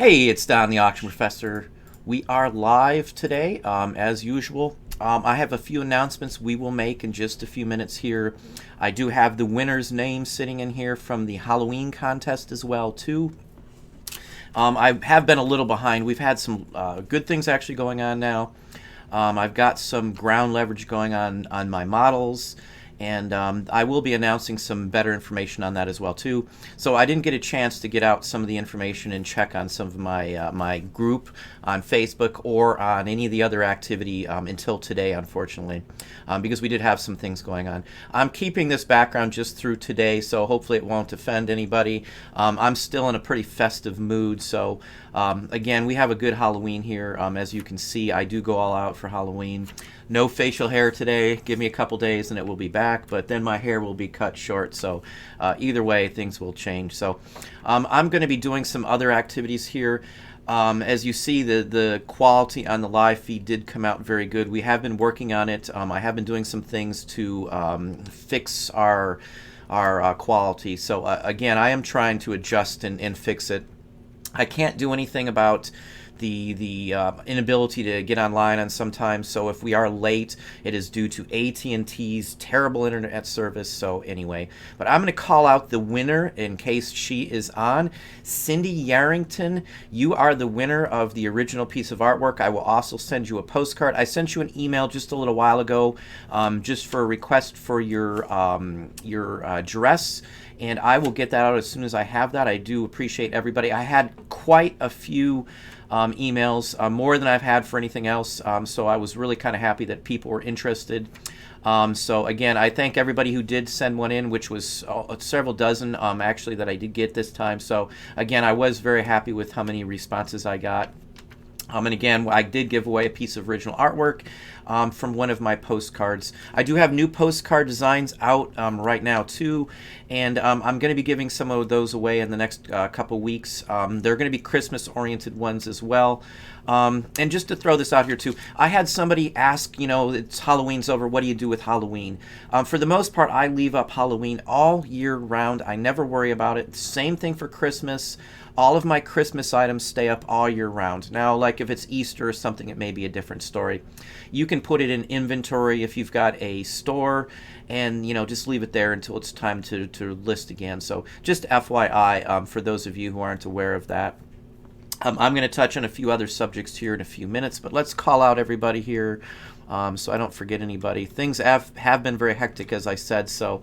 Hey, it's Don the Auction Professor. We are live today, as usual. I have a few announcements we will make in just a few minutes here. I do have the winner's name sitting in here from the Halloween contest as well, too. I have been a little behind. We've had some good things actually going on now. I've got some ground leverage going on my models, and I will be announcing some better information on that as well too. So I didn't get a chance to get out some of the information and check on some of my group on Facebook or on any of the other activity until today, unfortunately, because we did have some things going on. I'm keeping this background just through today, so hopefully it won't offend anybody. I'm still in a pretty festive mood, so again, we have a good Halloween here. As you can see, I do go all out for Halloween. No facial hair today. Give me a couple days and it will be back, but then my hair will be cut short, so either way, things will change. So I'm going to be doing some other activities here. As you see, the quality on the live feed did come out very good. We have been working on it. I have been doing some things to fix our quality. So again, I am trying to adjust and fix it. I can't do anything about the inability to get online on sometimes, so if we are late, it is due to AT&T's terrible internet service. So anyway, but I'm going to call out the winner in case she is on. Cindy Yarrington, you are the winner of the original piece of artwork. I will also send you a postcard. I sent you an email just a little while ago, just for a request for your dress, and I will get that out as soon as I have that. I do appreciate everybody. I had quite a few emails, more than I've had for anything else, so I was really kind of happy that people were interested. So again, I thank everybody who did send one in, which was several dozen actually that I did get this time. So again, I was very happy with how many responses I got. And again, I did give away a piece of original artwork from one of my postcards. I do have new postcard designs out right now too, and I'm going to be giving some of those away in the next couple weeks. They're going to be Christmas-oriented ones as well. And just to throw this out here too, I had somebody ask, it's Halloween's over, what do you do with Halloween? For the most part, I leave up Halloween all year round. I never worry about it. Same thing for Christmas. All of my Christmas items stay up all year round. Now, like if it's Easter or something, it may be a different story. You can put it in inventory if you've got a store, and just leave it there until it's time to list again. So just FYI, for those of you who aren't aware of that. I'm going to touch on a few other subjects here in a few minutes, but let's call out everybody here so I don't forget anybody. Things have been very hectic, as I said, so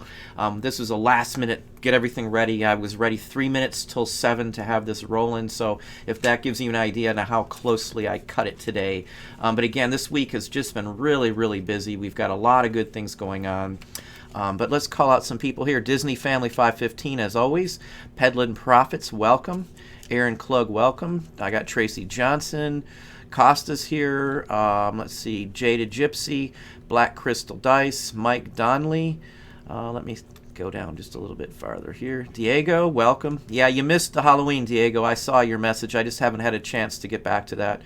this was a last minute, get everything ready. I was ready 3 minutes till 7 to have this rolling, so if that gives you an idea on how closely I cut it today. But again, this week has just been really, really busy. We've got a lot of good things going on. But let's call out some people here. Disney Family 515, as always. Pedlin Profits, welcome. Aaron Klug, welcome. I got Tracy Johnson. Costa's here. Let's see. Jaded Gypsy. Black Crystal Dice. Mike Donnelly. Let me go down just a little bit farther here. Diego, welcome. Yeah, you missed the Halloween, Diego. I saw your message. I just haven't had a chance to get back to that.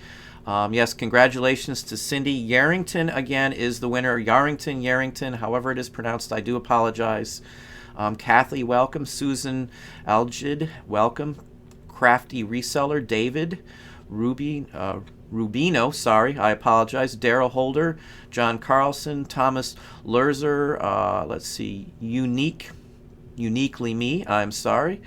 Yes, congratulations to Cindy. Yarrington, again, is the winner. Yarrington, however it is pronounced, I do apologize. Kathy, welcome. Susan Algid, welcome. Crafty Reseller, David. Rubino, sorry, I apologize. Daryl Holder, John Carlson, Thomas Lerzer, let's see, Uniquely Me, I'm sorry.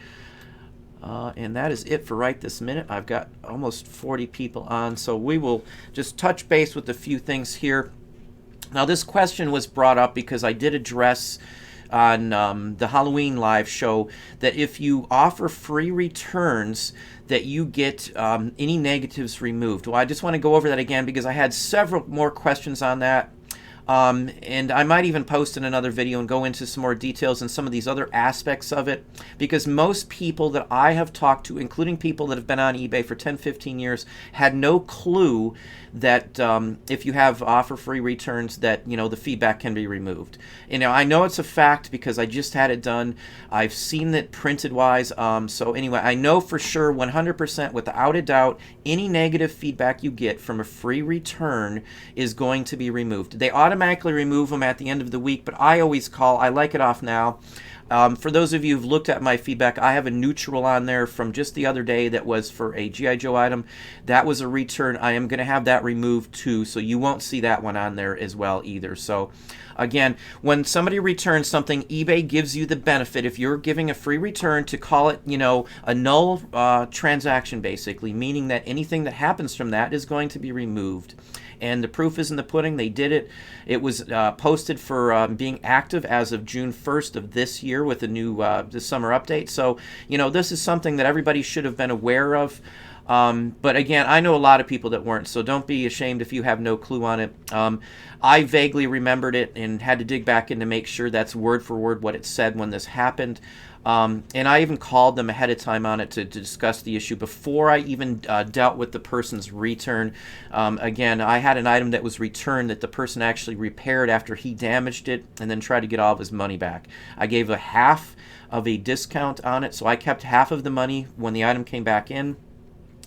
And that is it for right this minute. I've got almost 40 people on, so we will just touch base with a few things here. Now, this question was brought up because I did address on the Halloween live show that if you offer free returns that you get any negatives removed. Well, I just want to go over that again because I had several more questions on that. And I might even post in another video and go into some more details and some of these other aspects of it, because most people that I have talked to, including people that have been on eBay for 10, 15 years, had no clue that if you have offer free returns that the feedback can be removed. I know it's a fact because I just had it done. I've seen it printed wise. So anyway, I know for sure 100% without a doubt any negative feedback you get from a free return is going to be removed. They automatically automatically remove them at the end of the week, but I always call. I like it off now. For those of you who've looked at my feedback, I have a neutral on there from just the other day that was for a G.I. Joe item. That was a return. I am going to have that removed too, so you won't see that one on there as well either. So again, when somebody returns something, eBay gives you the benefit, if you're giving a free return, to call it, a null transaction, basically, meaning that anything that happens from that is going to be removed. And the proof is in the pudding. They did it. It was posted for being active as of June 1st of this year with a new the summer update. So, this is something that everybody should have been aware of. But again, I know a lot of people that weren't, so don't be ashamed if you have no clue on it. I vaguely remembered it and had to dig back in to make sure that's word for word what it said when this happened. And I even called them ahead of time on it to discuss the issue before I even dealt with the person's return. Again, I had an item that was returned that the person actually repaired after he damaged it and then tried to get all of his money back. I gave a half of a discount on it, so I kept half of the money when the item came back in.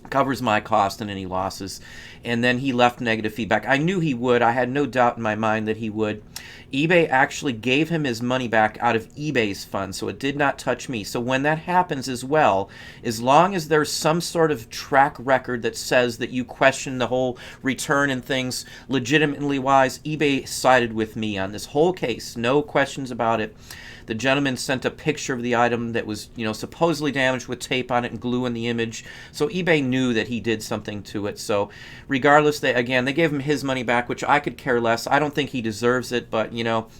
Covers my cost and any losses. And then he left negative feedback. I knew he would. I had no doubt in my mind that he would. eBay actually gave him his money back out of eBay's funds, so it did not touch me. So when that happens as well, as long as there's some sort of track record that says that you question the whole return and things legitimately wise, eBay sided with me on this whole case. No questions about it. The gentleman sent a picture of the item that was, supposedly damaged with tape on it and glue in the image. So eBay knew that he did something to it. So regardless, they gave him his money back, which I could care less. I don't think he deserves it, but,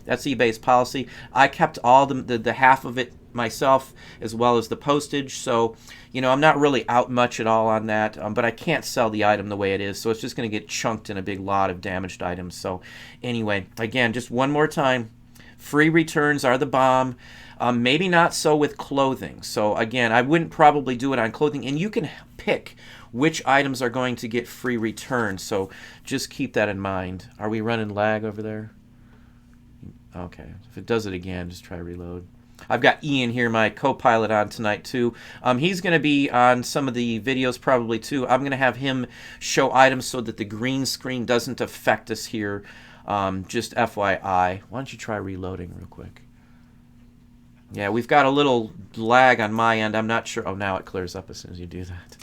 that's eBay's policy. I kept all the half of it myself, as well as the postage. So, I'm not really out much at all on that, but I can't sell the item the way it is. So it's just going to get chunked in a big lot of damaged items. So anyway, again, just one more time. Free returns are the bomb. Maybe not so with clothing. So again, I wouldn't probably do it on clothing. And you can pick which items are going to get free returns. So just keep that in mind. Are we running lag over there? Okay. If it does it again, just try reload. I've got Ian here, my co-pilot, on tonight too. He's going to be on some of the videos probably too. I'm going to have him show items so that the green screen doesn't affect us here. Just FYI. Why don't you try reloading real quick? Yeah, we've got a little lag on my end. I'm not sure. Oh, now it clears up as soon as you do that.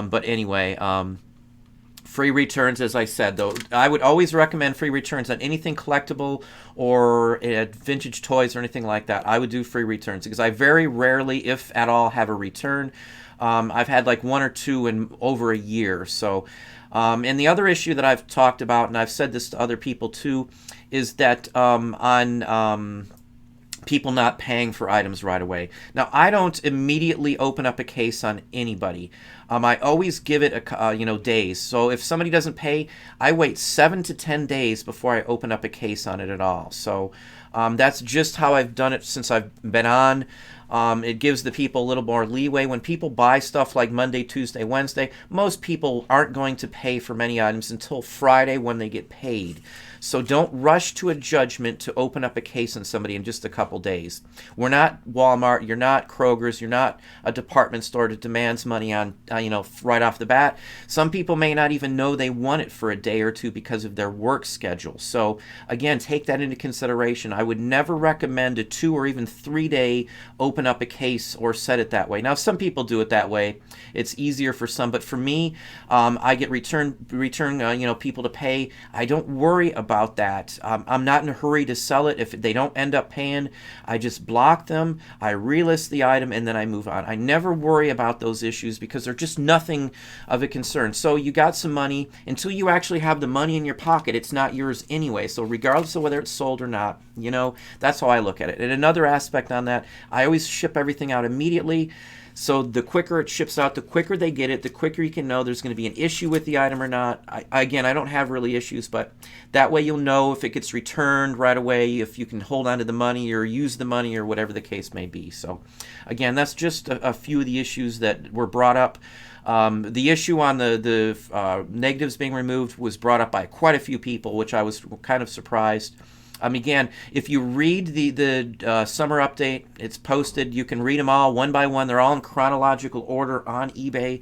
But anyway, free returns, as I said, though. I would always recommend free returns on anything collectible or vintage toys or anything like that. I would do free returns because I very rarely, if at all, have a return. I've had like one or two in over a year. So, and the other issue that I've talked about, and I've said this to other people too, is that on people not paying for items right away. Now, I don't immediately open up a case on anybody. I always give it days. So if somebody doesn't pay, I wait 7 to 10 days before I open up a case on it at all. So that's just how I've done it since I've been on. It gives the people a little more leeway. When people buy stuff like Monday, Tuesday, Wednesday, most people aren't going to pay for many items until Friday when they get paid. So don't rush to a judgment to open up a case on somebody in just a couple days. We're not Walmart, you're not Kroger's, you're not a department store that demands money on, right off the bat. Some people may not even know they want it for a day or two because of their work schedule. So again, take that into consideration. I would never recommend a 2 or even 3 day open up a case or set it that way. Now, some people do it that way. It's easier for some, but for me, I get return people to pay. I don't worry about that. I'm not in a hurry to sell it. If they don't end up paying, I just block them, I relist the item, and then I move on. I never worry about those issues because they're just nothing of a concern. So you got some money. Until you actually have the money in your pocket, it's not yours anyway. So regardless of whether it's sold or not, that's how I look at it. And another aspect on that, I always ship everything out immediately. So the quicker it ships out, the quicker they get it, the quicker you can know there's going to be an issue with the item or not. I don't have really issues, but that way you'll know if it gets returned right away, if you can hold on to the money or use the money or whatever the case may be. So again, that's just a few of the issues that were brought up. The issue on the negatives being removed was brought up by quite a few people, which I was kind of surprised. Again, if you read the summer update, it's posted. You can read them all one by one. They're all in chronological order on eBay.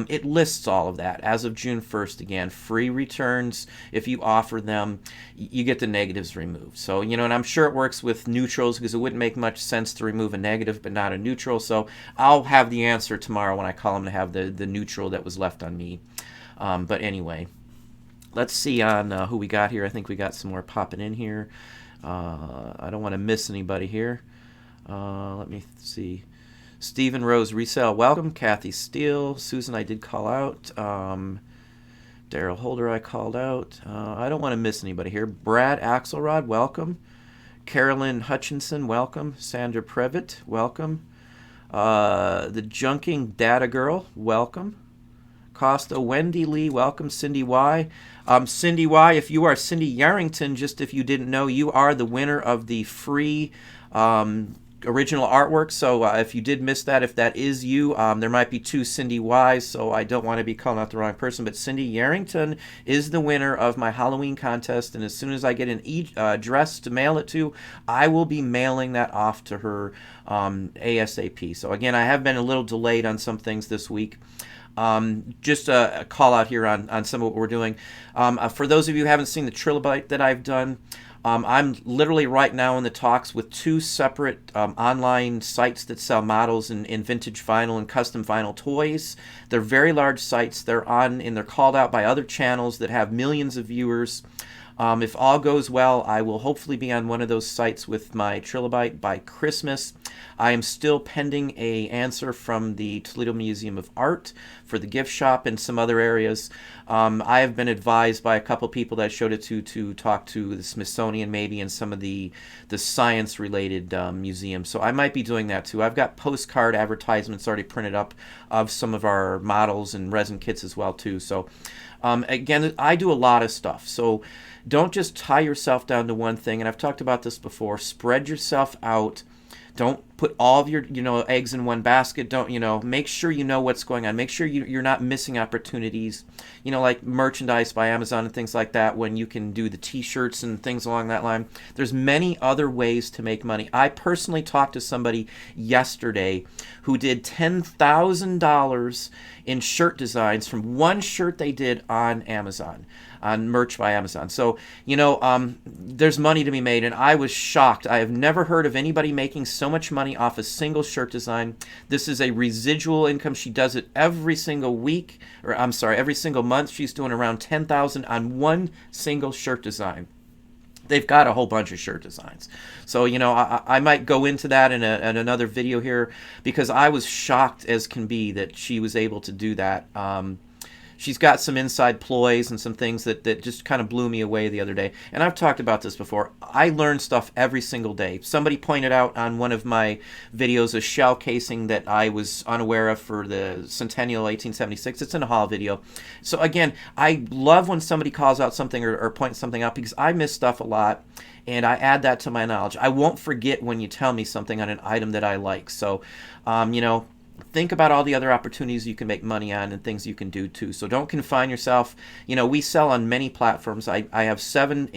It lists all of that as of June 1st. Again, free returns if you offer them. You get the negatives removed. So, and I'm sure it works with neutrals, because it wouldn't make much sense to remove a negative but not a neutral. So I'll have the answer tomorrow when I call them to have the neutral that was left on me. But anyway. Let's see on who we got here. I think we got some more popping in here. I don't want to miss anybody here. Let me see. Stephen Rose Resale, welcome. Kathy Steele. Susan, I did call out. Daryl Holder, I called out. I don't want to miss anybody here. Brad Axelrod, welcome. Carolyn Hutchinson, welcome. Sandra Previtt, welcome. The Junking Data Girl, welcome. Costa, Wendy Lee, welcome. Cindy Y. Cindy Y, if you are Cindy Yarrington, just if you didn't know, you are the winner of the free original artwork. So if you did miss that, if that is you, there might be two Cindy Ys, so I don't want to be calling out the wrong person, but Cindy Yarrington is the winner of my Halloween contest, and as soon as I get an address to mail it to, I will be mailing that off to her ASAP. So again, I have been a little delayed on some things this week. Just a call out here on some of what we're doing. For those of you who haven't seen the trilobite that I've done, I'm literally right now in the talks with two separate online sites that sell models in vintage vinyl and custom vinyl toys. They're very large sites. They're called out by other channels that have millions of viewers. If all goes well, I will hopefully be on one of those sites with my trilobite by Christmas. I am still pending an answer from the Toledo Museum of Art for the gift shop and some other areas. I have been advised by a couple people that I showed it to talk to the Smithsonian maybe and some of the science-related museums. So I might be doing that too. I've got postcard advertisements already printed up of some of our models and resin kits as well too. So again, I do a lot of stuff. So don't just tie yourself down to one thing. And I've talked about this before. Spread yourself out. Don't put all of your eggs in one basket. Don't make sure you know what's going on. Make sure you're not missing opportunities, like merchandise by Amazon and things like that, when you can do the t-shirts and things along that line. There's many other ways to make money. I personally talked to somebody yesterday who did $10,000 in shirt designs from one shirt they did on Amazon, on merch by Amazon. So, there's money to be made, and I was shocked. I have never heard of anybody making so much money off a single shirt design. This is a residual income. She does it every single week, every single month. She's doing around $10,000 on one single shirt design. They've got a whole bunch of shirt designs. So, I might go into that in another video here, because I was shocked as can be that she was able to do that. She's got some inside ploys and some things that just kind of blew me away the other day. And I've talked about this before. I learn stuff every single day. Somebody pointed out on one of my videos a shell casing that I was unaware of for the Centennial 1876. It's in a haul video. So again, I love when somebody calls out something or points something out, because I miss stuff a lot. And I add that to my knowledge. I won't forget when you tell me something on an item that I like. So, think about all the other opportunities you can make money on and things you can do too. So don't confine yourself. We sell on many platforms. I have 7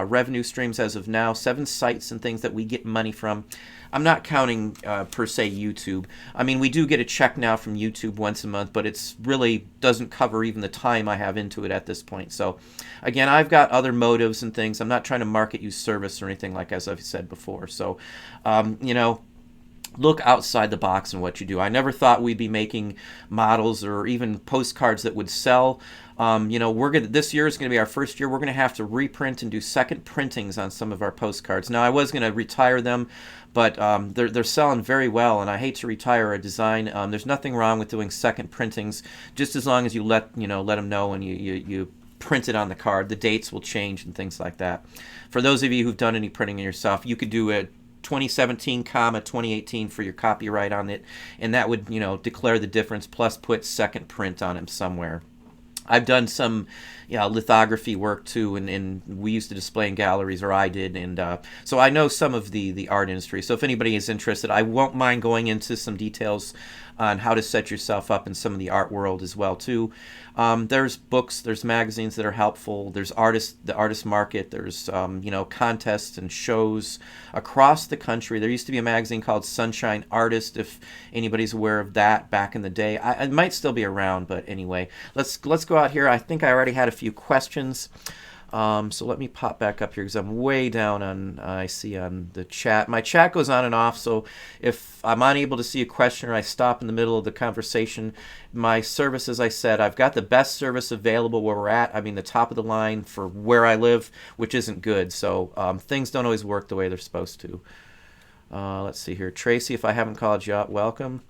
revenue streams as of now, 7 sites and things that we get money from. I'm not counting per se YouTube. I mean, we do get a check now from YouTube once a month, but it's really doesn't cover even the time I have into it at this point. So again, I've got other motives and things. I'm not trying to market you service or anything as I've said before. So, look outside the box in what you do. I never thought we'd be making models or even postcards that would sell. This year is going to be our first year. We're going to have to reprint and do second printings on some of our postcards. Now, I was going to retire them, but they're selling very well, and I hate to retire a design. There's nothing wrong with doing second printings, just as long as you let them know and you print it on the card. The dates will change and things like that. For those of you who've done any printing yourself, you could do a 2017, 2018 for your copyright on it, and that would declare the difference, plus put second print on them somewhere. I've done some lithography work too, and we used to display in galleries, or I did, and so I know some of the art industry. So if anybody is interested, I won't mind going into some details on how to set yourself up in some of the art world as well too. There's books, there's magazines that are helpful. There's the artist market. There's contests and shows across the country. There used to be a magazine called Sunshine Artist, if anybody's aware of that back in the day. It might still be around, but anyway, let's go out here. I think I already had a few questions. So let me pop back up here because I'm way down on, I see on the chat. My chat goes on and off, so if I'm unable to see a question or I stop in the middle of the conversation, my service, as I said, I've got the best service available where we're at. I mean, the top of the line for where I live, which isn't good. So things don't always work the way they're supposed to. Let's see here. Tracy, if I haven't called you out, welcome.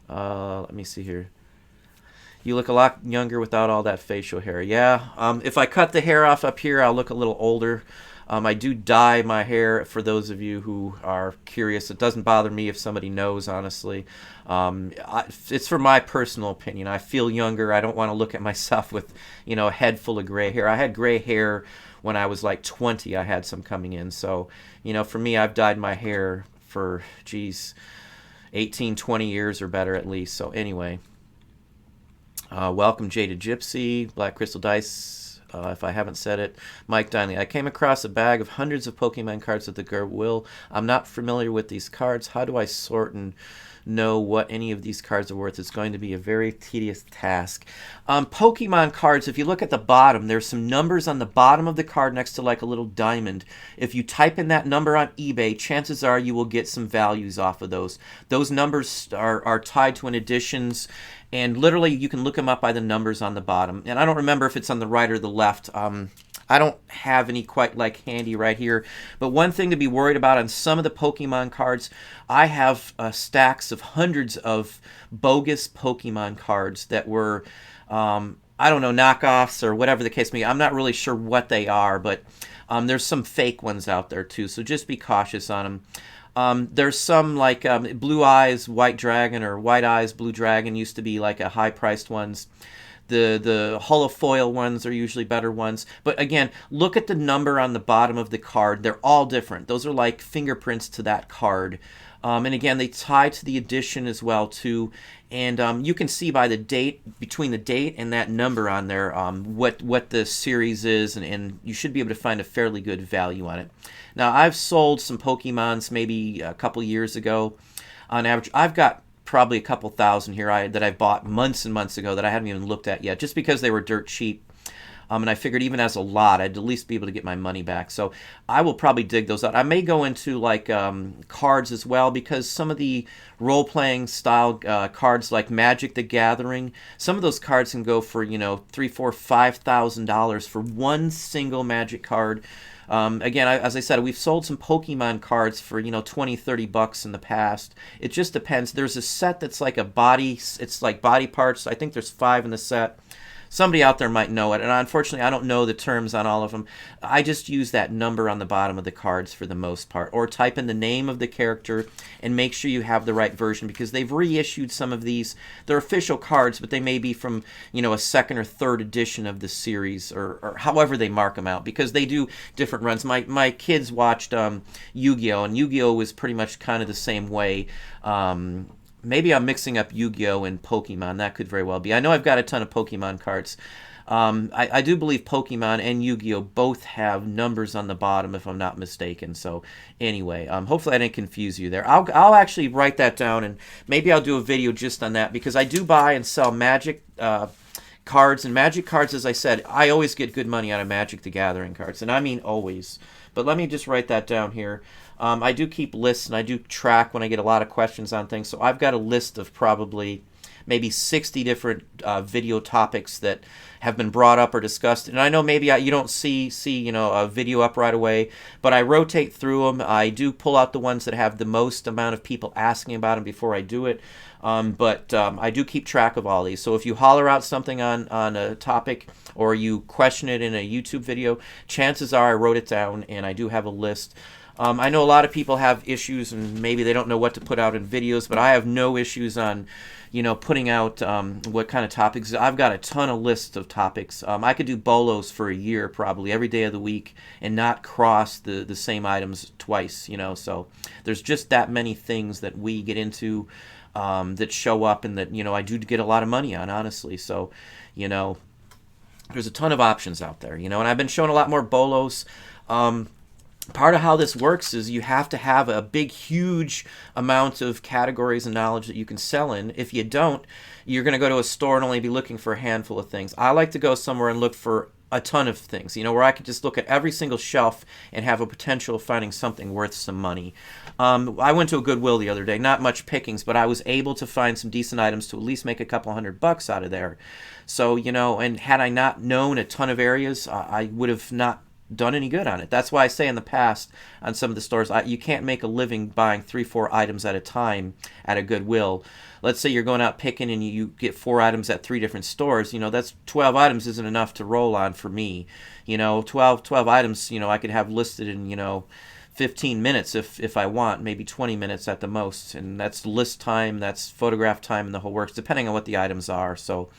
Let me see here. You look a lot younger without all that facial hair. Yeah, if I cut the hair off up here, I'll look a little older. I do dye my hair, for those of you who are curious. It doesn't bother me if somebody knows, honestly. It's for my personal opinion. I feel younger. I don't want to look at myself with, a head full of gray hair. I had gray hair when I was like 20. I had some coming in. So, for me, I've dyed my hair for, 18, 20 years or better at least. So anyway. Welcome, Jaded Gypsy, Black Crystal Dice, if I haven't said it. Mike Dinley, I came across a bag of hundreds of Pokemon cards at the Goodwill. I'm not familiar with these cards. How do I sort and know what any of these cards are worth? It's going to be a very tedious task. Pokemon cards, if you look at the bottom, there's some numbers on the bottom of the card next to like a little diamond. If you type in that number on eBay, chances are you will get some values off of those. Those numbers are tied to an edition's, and literally you can look them up by the numbers on the bottom. And I don't remember if it's on the right or the left. I don't have any quite like handy right here. But one thing to be worried about on some of the Pokemon cards, I have stacks of hundreds of bogus Pokemon cards that were, I don't know, knockoffs or whatever the case may be. I'm not really sure what they are, but there's some fake ones out there too. So just be cautious on them. There's some like Blue Eyes White Dragon or White Eyes Blue Dragon used to be like a high-priced ones. The holofoil ones are usually better ones. But again, look at the number on the bottom of the card. They're all different. Those are like fingerprints to that card. And again, they tie to the edition as well too. And you can see by the date, between the date and that number on there, what the series is, and you should be able to find a fairly good value on it. Now, I've sold some Pokemons maybe a couple years ago. On average, I've got probably a couple thousand here that I bought months and months ago that I haven't even looked at yet, just because they were dirt cheap. And I figured even as a lot, I'd at least be able to get my money back. So I will probably dig those out. I may go into like cards as well, because some of the role-playing style cards like Magic the Gathering, some of those cards can go for, $3,000, $4,000, $5,000 for one single Magic card. Again, as I said, we've sold some Pokemon cards for, $20, $30 in the past. It just depends. There's a set that's like it's like body parts. I think there's 5 in the set. Somebody out there might know it, and unfortunately I don't know the terms on all of them. I just use that number on the bottom of the cards for the most part, or type in the name of the character and make sure you have the right version, because they've reissued some of these. They're official cards, but they may be from, a second or third edition of the series, or however they mark them out, because they do different runs. My kids watched Yu-Gi-Oh! And Yu-Gi-Oh! Was pretty much kind of the same way. Maybe I'm mixing up Yu-Gi-Oh! And Pokemon. That could very well be. I know I've got a ton of Pokemon cards. I do believe Pokemon and Yu-Gi-Oh! Both have numbers on the bottom, if I'm not mistaken. So anyway, hopefully I didn't confuse you there. I'll actually write that down, and maybe I'll do a video just on that, because I do buy and sell Magic cards. And Magic cards, as I said, I always get good money out of Magic the Gathering cards. And I mean always. But let me just write that down here. I do keep lists, and I do track when I get a lot of questions on things. So I've got a list of probably maybe 60 different video topics that have been brought up or discussed. And I know maybe you don't see a video up right away, but I rotate through them. I do pull out the ones that have the most amount of people asking about them before I do it. But I do keep track of all these. So if you holler out something on a topic, or you question it in a YouTube video, chances are I wrote it down, and I do have a list. I know a lot of people have issues, and maybe they don't know what to put out in videos, but I have no issues on, putting out what kind of topics. I've got a ton of lists of topics. I could do bolos for a year, probably every day of the week, and not cross the same items twice. So there's just that many things that we get into. that show up and that, I do get a lot of money on, honestly. So, you know, there's a ton of options out there, and I've been showing a lot more bolos. Part of how this works is you have to have a big, huge amount of categories and knowledge that you can sell in. If you don't, you're going to go to a store and only be looking for a handful of things. I like to go somewhere and look for a ton of things, where I could just look at every single shelf and have a potential of finding something worth some money. I went to a Goodwill the other day, not much pickings, but I was able to find some decent items to at least make a couple $100 out of there. So, and had I not known a ton of areas, I would have not done any good on it. That's why I say in the past on some of the stores, you can't make a living buying 3-4 items at a time at a Goodwill. Let's say you're going out picking and you get 4 items at 3 different stores. That's 12 items isn't enough to roll on for me. 12 items, I could have listed in, 15 minutes if I want, maybe 20 minutes at the most. And that's list time, that's photograph time, and the whole works, depending on what the items are. So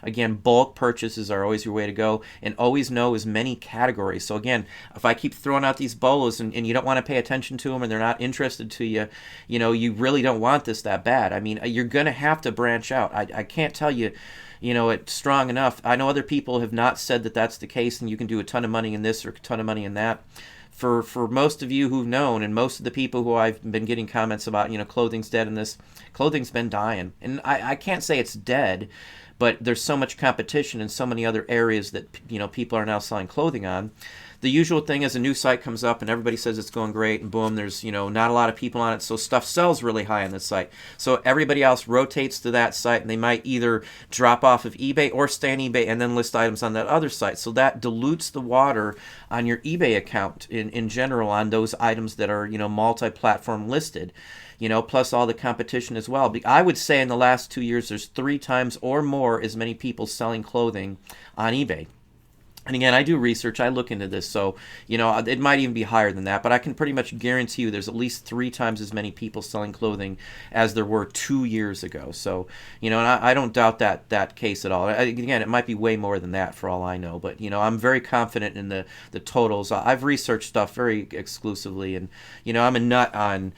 again, bulk purchases are always your way to go, and always know as many categories. So again, if I keep throwing out these bolos and you don't want to pay attention to them and they're not interested to you, you really don't want this that bad. I mean, you're going to have to branch out. I can't tell you, it's strong enough. I know other people have not said that that's the case and you can do a ton of money in this or a ton of money in that. For most of you who've known, and most of the people who I've been getting comments about, clothing's dead and this, clothing's been dying. And I can't say it's dead, but there's so much competition in so many other areas that, people are now selling clothing on. The usual thing is a new site comes up and everybody says it's going great, and boom, there's, not a lot of people on it, so stuff sells really high on this site. So everybody else rotates to that site, and they might either drop off of eBay or stay on eBay and then list items on that other site. So that dilutes the water on your eBay account in general on those items that are, multi-platform listed. Plus all the competition as well. I would say in the last 2 years, there's 3 times or more as many people selling clothing on eBay. And again, I do research, I look into this, so, it might even be higher than that, but I can pretty much guarantee you there's at least 3 times as many people selling clothing as there were 2 years ago. So, and I don't doubt that case at all. Again, it might be way more than that for all I know, but, I'm very confident in the totals. I've researched stuff very exclusively, and, I'm a nut on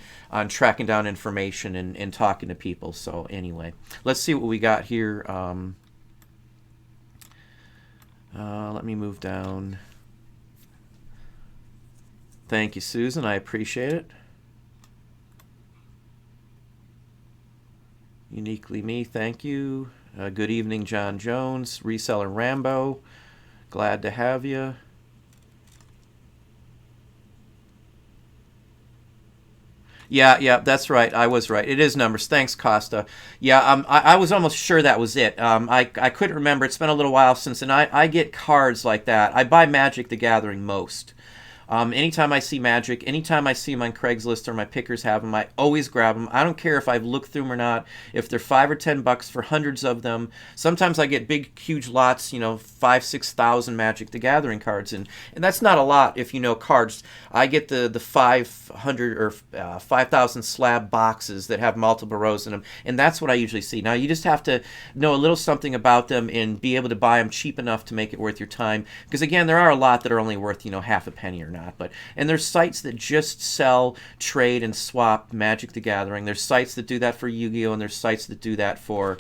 tracking down information and talking to people. So anyway, let's see what we got here. Let me move down. Thank you, Susan. I appreciate it. Uniquely me, thank you. Good evening, John Jones. Reseller Rambo, glad to have you. Yeah, that's right. I was right. It is numbers. Thanks, Costa. Yeah, I was almost sure that was it. I couldn't remember. It's been a little while since, and I get cards like that. I buy Magic the Gathering most. Anytime I see Magic, anytime I see them on Craigslist or my pickers have them, I always grab them. I don't care if I've looked through them or not. If they're $5 or $10 for hundreds of them, sometimes I get big, huge lots. 5,000-6,000 Magic the Gathering cards, and that's not a lot if you know cards. I get the 500 or 5,000 slab boxes that have multiple rows in them, and that's what I usually see. Now you just have to know a little something about them and be able to buy them cheap enough to make it worth your time. Because again, there are a lot that are only worth half a penny or not. And there's sites that just sell, trade, and swap Magic the Gathering. There's sites that do that for Yu-Gi-Oh! And there's sites that do that for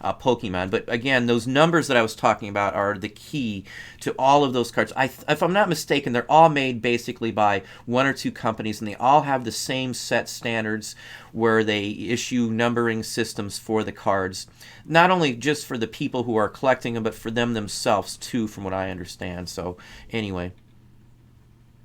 Pokemon. But again, those numbers that I was talking about are the key to all of those cards. If I'm not mistaken, they're all made basically by 1 or 2 companies, and they all have the same set standards where they issue numbering systems for the cards. Not only just for the people who are collecting them, but for them themselves too, from what I understand. So anyway.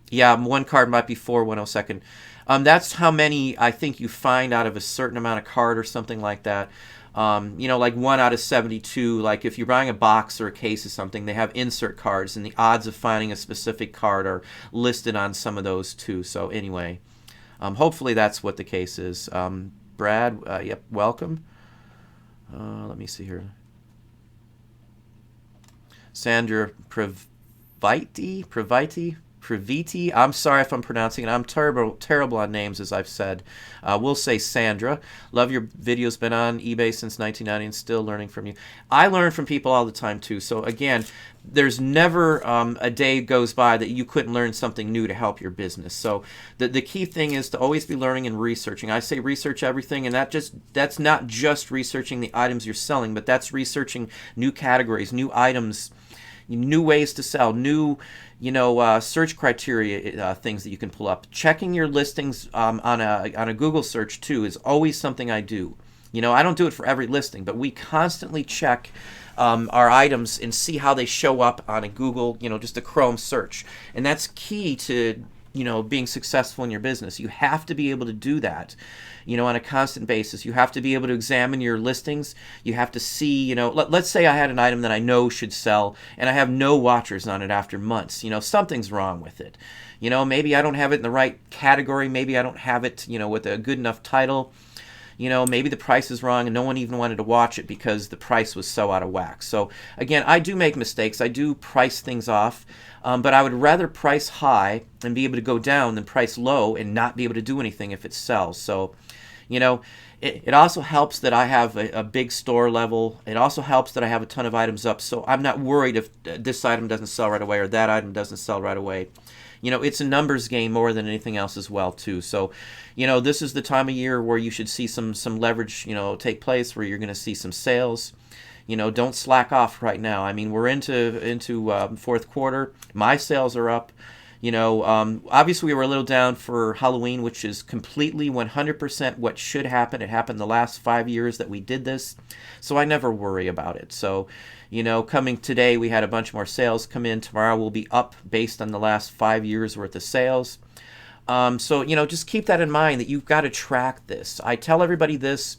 Yeah, one card might be 4/102nd. That's how many I think you find out of a certain amount of card or something like that. Like 1 out of 72. Like if you're buying a box or a case of something, they have insert cards, and the odds of finding a specific card are listed on some of those too. So anyway, hopefully that's what the case is. Brad, yep, welcome. Let me see here. Sandra Pravite. Kriviti. I'm sorry if I'm pronouncing it. I'm terrible on names, as I've said. We'll say Sandra. Love your videos. Been on eBay since 1990 and still learning from you. I learn from people all the time too. So again, there's never a day goes by that you couldn't learn something new to help your business. So the key thing is to always be learning and researching. I say research everything, and that's not just researching the items you're selling, but that's researching new categories, new items, new ways to sell, new search criteria, things that you can pull up. Checking your listings on a Google search too is always something I do. I don't do it for every listing, but we constantly check our items and see how they show up on a Google, just a Chrome search. And that's key to, being successful in your business. You have to be able to do that, on a constant basis. You have to be able to examine your listings. You have to see, let's say I had an item that I know should sell and I have no watchers on it after months. Something's wrong with it. Maybe I don't have it in the right category. Maybe I don't have it, with a good enough title. Maybe the price is wrong and no one even wanted to watch it because the price was so out of whack. So again, I do make mistakes. I do price things off, but I would rather price high and be able to go down than price low and not be able to do anything if it sells. So, it also helps that I have a big store level. It also helps that I have a ton of items up. So I'm not worried if this item doesn't sell right away or that item doesn't sell right away. It's a numbers game more than anything else as well too. So, this is the time of year where you should see some leverage, take place, where you're going to see some sales. Don't slack off right now. I mean, we're into fourth quarter. My sales are up. Obviously we were a little down for Halloween, which is completely 100% what should happen. It happened the last 5 years that we did this, so I never worry about it. So, coming today, we had a bunch more sales come in. Tomorrow we'll be up based on the last 5 years worth of sales. So, just keep that in mind that you've got to track this. I tell everybody this.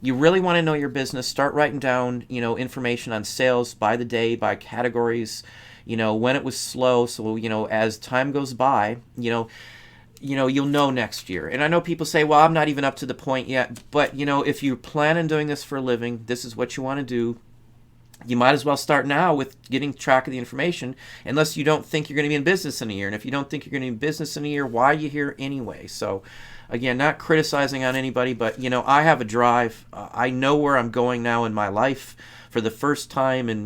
You really want to know your business. Start writing down, information on sales by the day, by categories, when it was slow. So, as time goes by, you'll know next year. And I know people say, well, I'm not even up to the point yet. But, if you plan on doing this for a living, this is what you want to do. You might as well start now with getting track of the information, unless you don't think you're going to be in business in a year. And if you don't think you're going to be in business in a year, why are you here anyway? So, again, not criticizing on anybody, but, I have a drive. I know where I'm going now in my life for the first time in,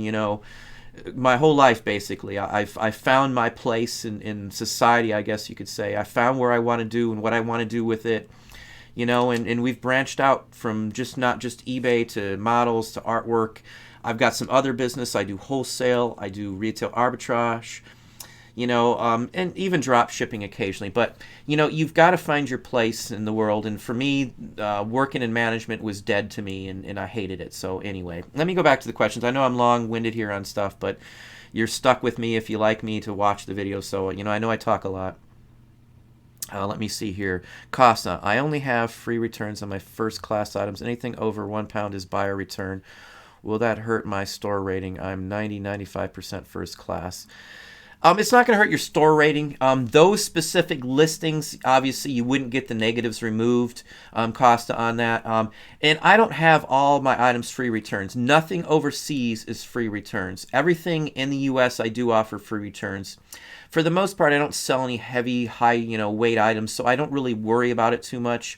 my whole life, basically. I found my place in society, I guess you could say. I found where I want to do and what I want to do with it. And we've branched out from not just eBay to models to artwork. I've got some other business. I do wholesale. I do retail arbitrage, and even drop shipping occasionally. But, you've got to find your place in the world. And for me, working in management was dead to me, and I hated it. So anyway, let me go back to the questions. I know I'm long-winded here on stuff, but you're stuck with me if you like me to watch the video. So, I know I talk a lot. Let me see here. Costa, I only have free returns on my first class items. Anything over £1 is buyer return. Will that hurt my store rating? I'm 95% first class. It's not going to hurt your store rating. Those specific listings, obviously, you wouldn't get the negatives removed, Costa, on that. And I don't have all my items free returns. Nothing overseas is free returns. Everything in the U.S. I do offer free returns. For the most part, I don't sell any heavy, high, weight items, so I don't really worry about it too much.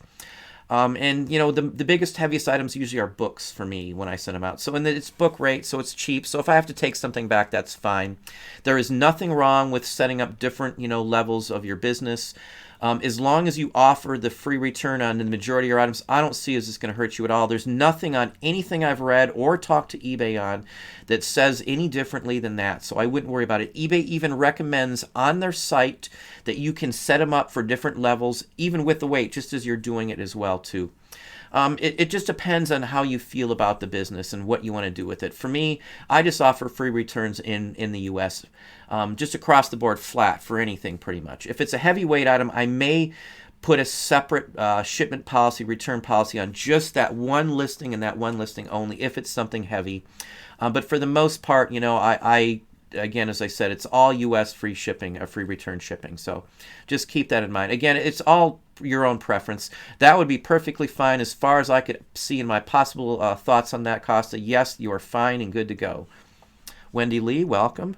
And the biggest, heaviest items usually are books for me when I send them out. So, and it's book rate, so it's cheap. So if I have to take something back, that's fine. There is nothing wrong with setting up different, levels of your business. As long as you offer the free return on the majority of your items, I don't see as it's going to hurt you at all. There's nothing on anything I've read or talked to eBay on that says any differently than that. So I wouldn't worry about it. eBay even recommends on their site that you can set them up for different levels, even with the weight, just as you're doing it as well too. It just depends on how you feel about the business and what you want to do with it. For me, I just offer free returns in the U.S., just across the board, flat for anything pretty much. If it's a heavyweight item, I may put a separate shipment policy, return policy on just that one listing and that one listing only if it's something heavy. But for the most part, I again, as I said, it's all U.S. free shipping, free return shipping. So just keep that in mind. Again, it's all your own preference. That would be perfectly fine as far as I could see in my possible thoughts on that, Costa. Yes, you are fine and good to go. Wendy Lee, welcome.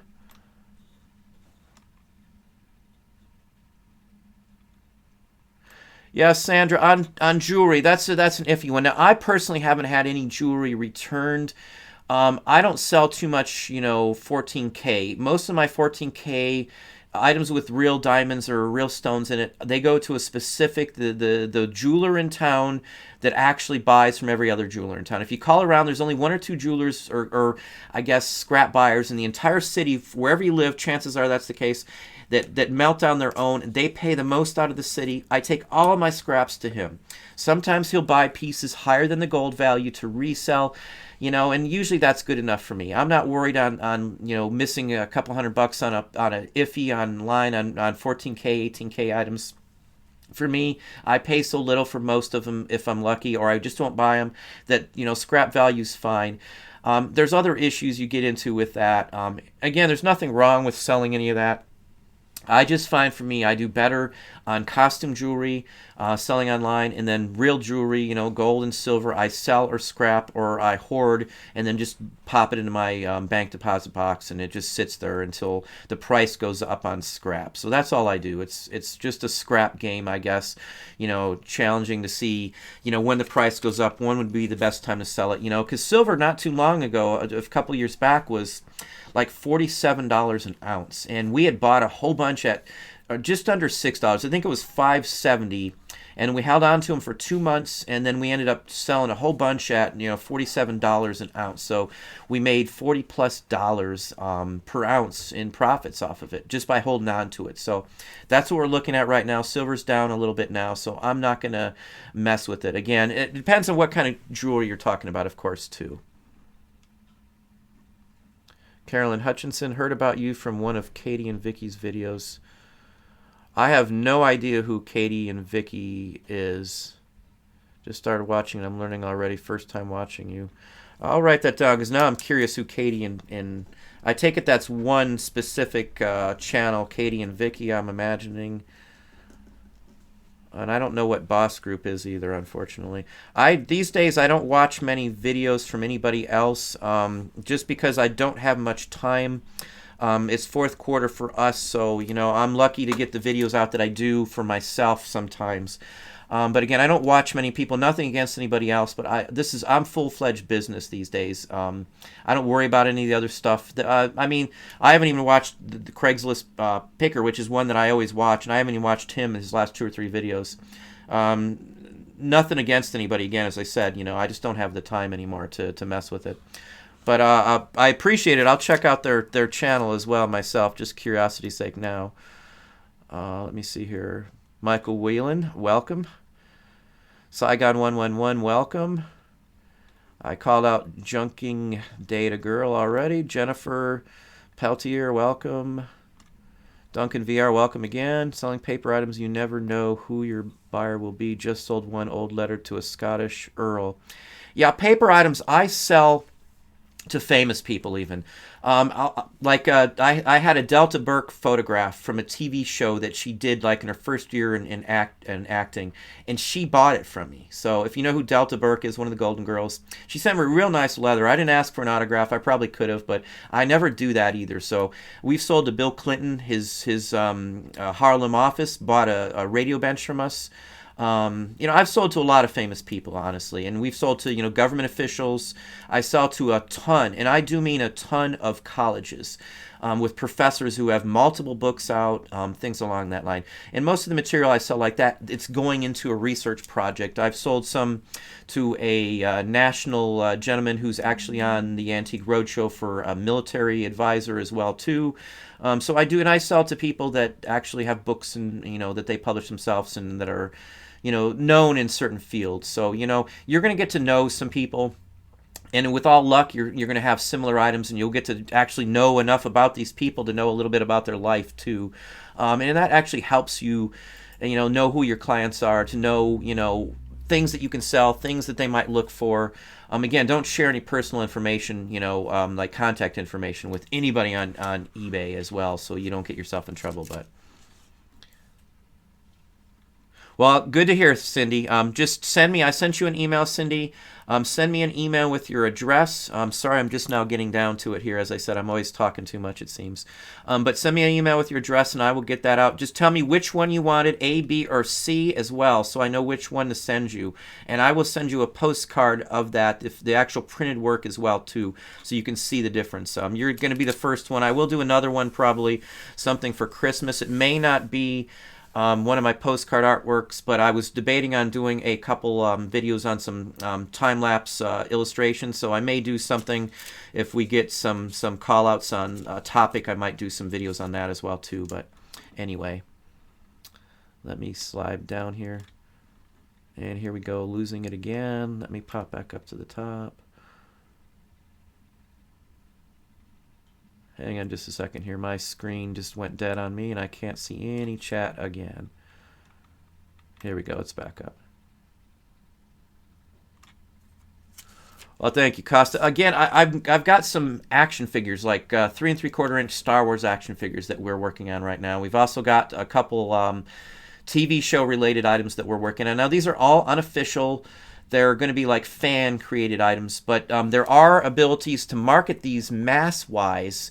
Yeah, Sandra, on jewelry, that's an iffy one. Now, I personally haven't had any jewelry returned. I don't sell too much, 14K. Most of my 14K items with real diamonds or real stones in it, they go to a specific the jeweler in town that actually buys from every other jeweler in town. If you call around, there's only one or two jewelers or I guess scrap buyers in the entire city, wherever you live. Chances are that's the case. That melt down their own, and they pay the most out of the city. I take all of my scraps to him. Sometimes he'll buy pieces higher than the gold value to resell, and usually that's good enough for me. I'm not worried on missing a couple $100 on a iffy online on 14K, 18K items. For me, I pay so little for most of them if I'm lucky, or I just don't buy them, that scrap value's fine. There's other issues you get into with that. Again, there's nothing wrong with selling any of that. I just find for me, I do better on costume jewelry, selling online, and then real jewelry, gold and silver, I sell or scrap or I hoard and then just pop it into my bank deposit box, and it just sits there until the price goes up on scrap. So that's all I do. It's just a scrap game, I guess, challenging to see, when the price goes up, when would be the best time to sell it, because silver not too long ago, a couple years back, was like $47 an ounce, and we had bought a whole bunch at just under $6. I think it was $5.70, and we held on to them for 2 months, and then we ended up selling a whole bunch at $47 an ounce. So we made $40+ per ounce in profits off of it just by holding on to it. So that's what we're looking at right now. Silver's down a little bit now, so I'm not gonna mess with it. Again, it depends on what kind of jewelry you're talking about, of course, too. Carolyn Hutchinson, heard about you from one of Katie and Vicky's videos. I have no idea who Katie and Vicky is. Just started watching and I'm learning already. First time watching you. I'll write that down because now I'm curious who Katie and I take it that's one specific channel, Katie and Vicky, I'm imagining. And I don't know what Boss Group is either, unfortunately. These days I don't watch many videos from anybody else, just because I don't have much time. It's fourth quarter for us, so I'm lucky to get the videos out that I do for myself sometimes. But again, I don't watch many people. Nothing against anybody else, but I'm full-fledged business these days. I don't worry about any of the other stuff. I mean, I haven't even watched the Craigslist picker, which is one that I always watch, and I haven't even watched him in his last 2 or 3 videos. Nothing against anybody. Again, as I said, I just don't have the time anymore to mess with it. But I appreciate it. I'll check out their channel as well myself, just curiosity's sake now. Let me see here. Michael Whelan, welcome. Saigon111, welcome. I called out Junking Data Girl already. Jennifer Peltier, welcome. Duncan VR, welcome again. Selling paper items, you never know who your buyer will be. Just sold one old letter to a Scottish Earl. Yeah, paper items I sell to famous people even. I had a Delta Burke photograph from a TV show that she did like in her first year in acting, and she bought it from me. So if you know who Delta Burke is, one of the Golden Girls, she sent me a real nice leather. I didn't ask for an autograph. I probably could have, but I never do that either. So we've sold to Bill Clinton. His Harlem office bought a radio bench from us. I've sold to a lot of famous people, honestly, and we've sold to, government officials. I sell to a ton, and I do mean a ton of colleges, with professors who have multiple books out, things along that line. And most of the material I sell like that, it's going into a research project. I've sold some to a national gentleman who's actually on the Antique Roadshow for a military advisor as well, too. So I do, and I sell to people that actually have books and, that they publish themselves and that are, known in certain fields. So, you're going to get to know some people, and with all luck, you're going to have similar items, and you'll get to actually know enough about these people to know a little bit about their life too. And that actually helps you, know who your clients are, to know, things that you can sell, things that they might look for. Again, don't share any personal information, like contact information with anybody on eBay as well, so you don't get yourself in trouble. But Well, good to hear, Cindy. Just send me. I sent you an email, Cindy. Send me an email with your address. Sorry, I'm just now getting down to it here. As I said, I'm always talking too much, it seems. But send me an email with your address, and I will get that out. Just tell me which one you wanted, A, B, or C as well, so I know which one to send you. And I will send you a postcard of that, if the actual printed work as well, too, so you can see the difference. You're going to be the first one. I will do another one, probably something for Christmas. It may not be one of my postcard artworks, but I was debating on doing a couple videos on some time-lapse illustrations, so I may do something if we get some call-outs on a topic. I might do some videos on that as well too. But anyway, let me slide down here, and here we go, losing it again. Let me pop back up to the top. Hang on just a second here. My screen just went dead on me, and I can't see any chat again. Here we go. It's back up. Well, thank you, Costa. Again, I've got some action figures, like 3 3/4-inch Star Wars action figures that we're working on right now. We've also got a couple TV show-related items that we're working on. Now, these are all unofficial. They're going to be like fan-created items, but there are abilities to market these mass-wise,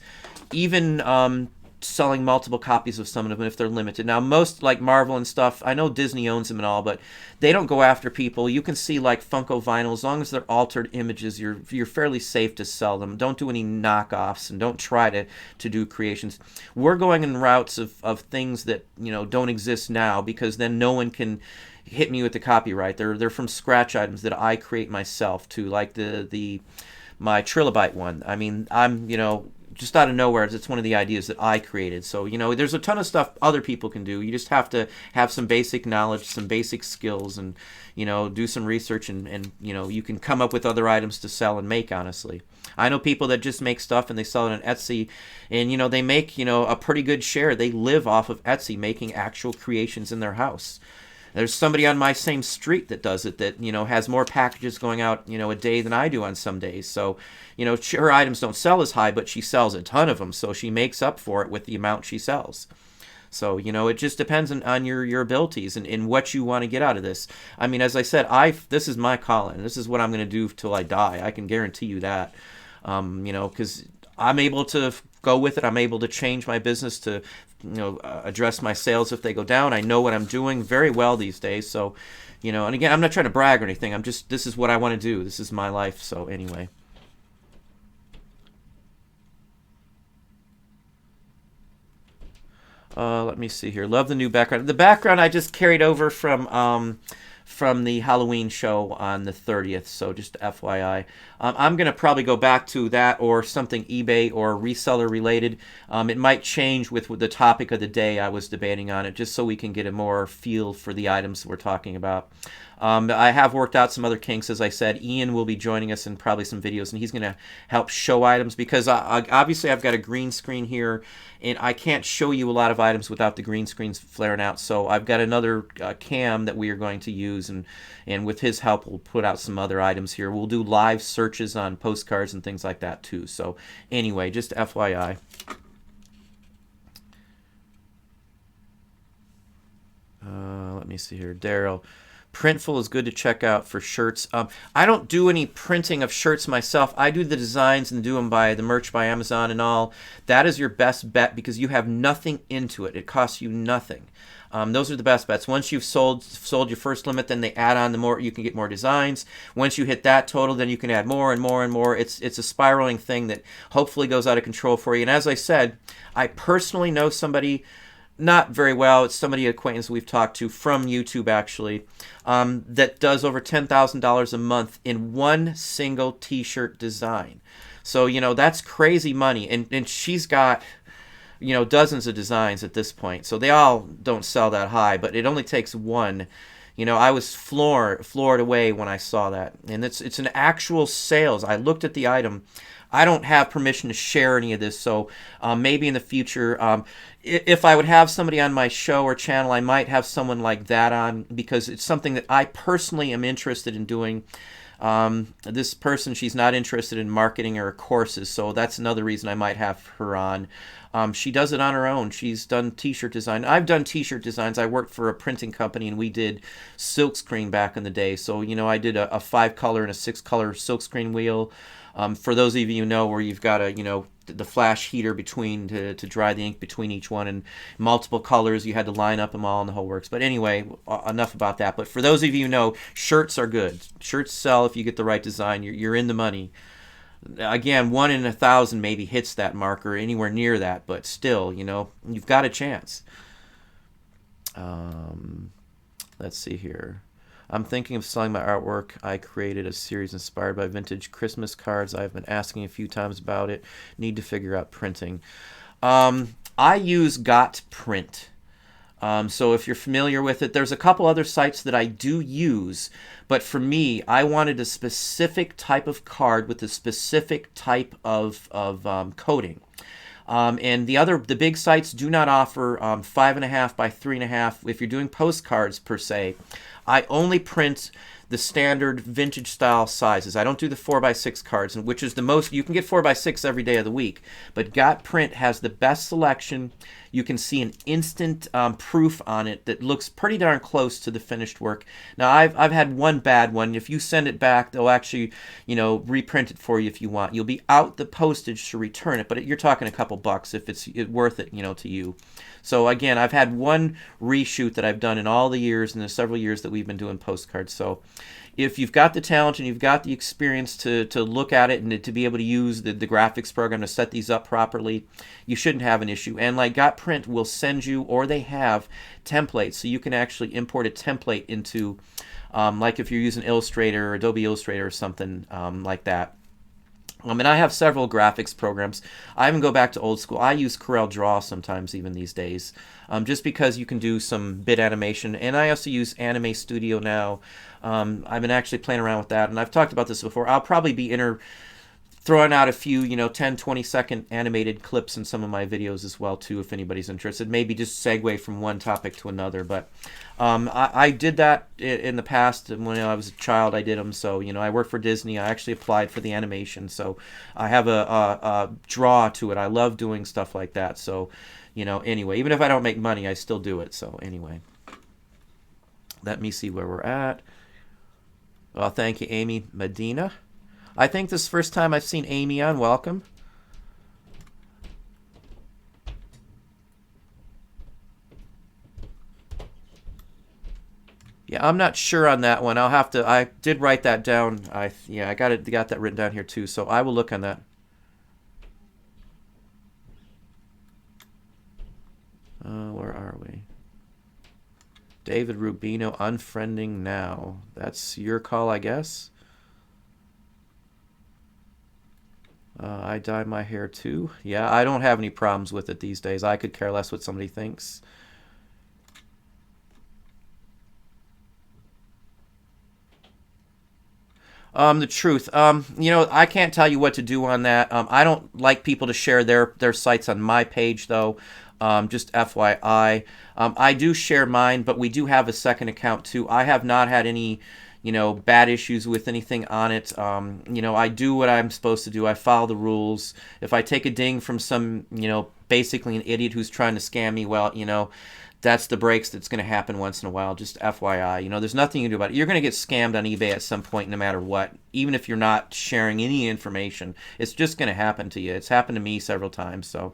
even selling multiple copies of some of them if they're limited. Now, most, like Marvel and stuff, I know Disney owns them and all, but they don't go after people. You can see, like, Funko vinyl, as long as they're altered images, you're fairly safe to sell them. Don't do any knockoffs, and don't try to do creations. We're going in routes of things that, you know, don't exist now, because then no one can hit me with the copyright. They're from scratch items that I create myself too, like my Trilobite one. I mean, I'm, you know, just out of nowhere, it's one of the ideas that I created. So, you know, there's a ton of stuff other people can do. You just have to have some basic knowledge, some basic skills, and, you know, do some research, and you know, you can come up with other items to sell and make, honestly. I know people that just make stuff and they sell it on Etsy, and, you know, they make, you know, a pretty good share. They live off of Etsy, making actual creations in their house. There's somebody on my same street that does it, that, you know, has more packages going out, you know, a day than I do on some days. So, you know, her items don't sell as high, but she sells a ton of them, so she makes up for it with the amount she sells. So, you know, it just depends on your abilities and what you want to get out of this. I mean, as I said, this is my calling. This is what I'm going to do till I die. I can guarantee you that. You know, because I'm able to go with it. I'm able to change my business to, you know, address my sales if they go down. I know what I'm doing very well these days. So, you know, and again, I'm not trying to brag or anything. This is what I want to do. This is my life. So anyway. Let me see here. Love the new background. The background I just carried over from the Halloween show on the 30th, so just FYI. I'm going to probably go back to that or something eBay or reseller related. It might change with the topic of the day. I was debating on it, just so we can get a more feel for the items we're talking about. I have worked out some other kinks, as I said. Ian will be joining us in probably some videos, and he's going to help show items, because obviously I've got a green screen here, and I can't show you a lot of items without the green screens flaring out. So I've got another cam that we are going to use, and with his help, we'll put out some other items here. We'll do live searches on postcards and things like that too. So anyway, just FYI. Let me see here. Daryl. Printful is good to check out for shirts. I don't do any printing of shirts myself. I do the designs and do them by the merch by Amazon and all. That is your best bet, because you have nothing into it. It costs you nothing. Those are the best bets. Once you've sold your first limit, then they add on the more. You can get more designs. Once you hit that total, then you can add more and more and more. It's a spiraling thing that hopefully goes out of control for you. And as I said, I personally know somebody, not very well, it's somebody acquaintance we've talked to from YouTube actually, that does over $10,000 a month in one single t-shirt design. So, you know, that's crazy money, and she's got, you know, dozens of designs at this point. So they all don't sell that high, but it only takes one. You know, I was floored away when I saw that, and it's an actual sales. I looked at the item. I don't have permission to share any of this, so maybe in the future, if I would have somebody on my show or channel, I might have someone like that on, because it's something that I personally am interested in doing. This person, she's not interested in marketing or courses, so that's another reason I might have her on. She does it on her own. She's done t-shirt design. I've done t-shirt designs. I worked for a printing company, and we did silkscreen back in the day. So, I did a 5-color and a 6-color silkscreen wheel. For those of you who know, where you've got the flash heater between to dry the ink between each one, and multiple colors, you had to line up them all in the whole works. But anyway, enough about that. But for those of you who know, shirts are good. Shirts sell if you get the right design. You're in the money. Again, 1 in 1,000 maybe hits that mark or anywhere near that, but still, you've got a chance. Let's see here. I'm thinking of selling my artwork. I created a series inspired by vintage Christmas cards. I've been asking a few times about it. Need to figure out printing. I use Got Print. So if you're familiar with it, there's a couple other sites that I do use, but for me, I wanted a specific type of card with a specific type of coding. And the big sites do not offer 5.5 by 3.5. If you're doing postcards per se, I only print the standard vintage style sizes. I don't do the 4x6 cards, which is the most. You can get 4x6 every day of the week, but Got Print has the best selection. You can see an instant proof on it that looks pretty darn close to the finished work. Now, I've had one bad one. If you send it back, they'll actually, reprint it for you if you want. You'll be out the postage to return it, but you're talking a couple bucks if it's worth it, to you. So again, I've had one reshoot that I've done in all the years, and the several years that we've been doing postcards. So if you've got the talent and you've got the experience to look at it and to be able to use the graphics program to set these up properly, you shouldn't have an issue. And like Got Print will send you, or they have, templates, so you can actually import a template into, like if you're using Illustrator or Adobe Illustrator or something like that. And I have several graphics programs. I even go back to old school. I use Corel Draw sometimes even these days, just because you can do some bit animation. And I also use Anime Studio now. I've been actually playing around with that, and I've talked about this before. I'll probably be throwing out a few 10, 20-second animated clips in some of my videos as well too, if anybody's interested. Maybe just segue from one topic to another. But I did that in the past. When I was a child, I did them. So I worked for Disney. I actually applied for the animation, so I have a draw to it. I love doing stuff like that. So anyway, even if I don't make money, I still do it. So anyway, let me see where we're at. Well, thank you, Amy Medina. I think this is the first time I've seen Amy on. Welcome. Yeah, I'm not sure on that one. I'll have to. I did write that down. I got that written down here too. So I will look on that. Where are we? David Rubino, unfriending now. That's your call, I guess. I dye my hair too. Yeah, I don't have any problems with it these days. I could care less what somebody thinks. The truth. I can't tell you what to do on that. I don't like people to share their sites on my page, though. Just FYI. I do share mine, but we do have a second account too. I have not had any, bad issues with anything on it. I do what I'm supposed to do. I follow the rules. If I take a ding from some, basically an idiot who's trying to scam me, well, that's the breaks that's going to happen once in a while. Just FYI, there's nothing you can do about it. You're going to get scammed on eBay at some point, no matter what. Even if you're not sharing any information, it's just going to happen to you. It's happened to me several times. So,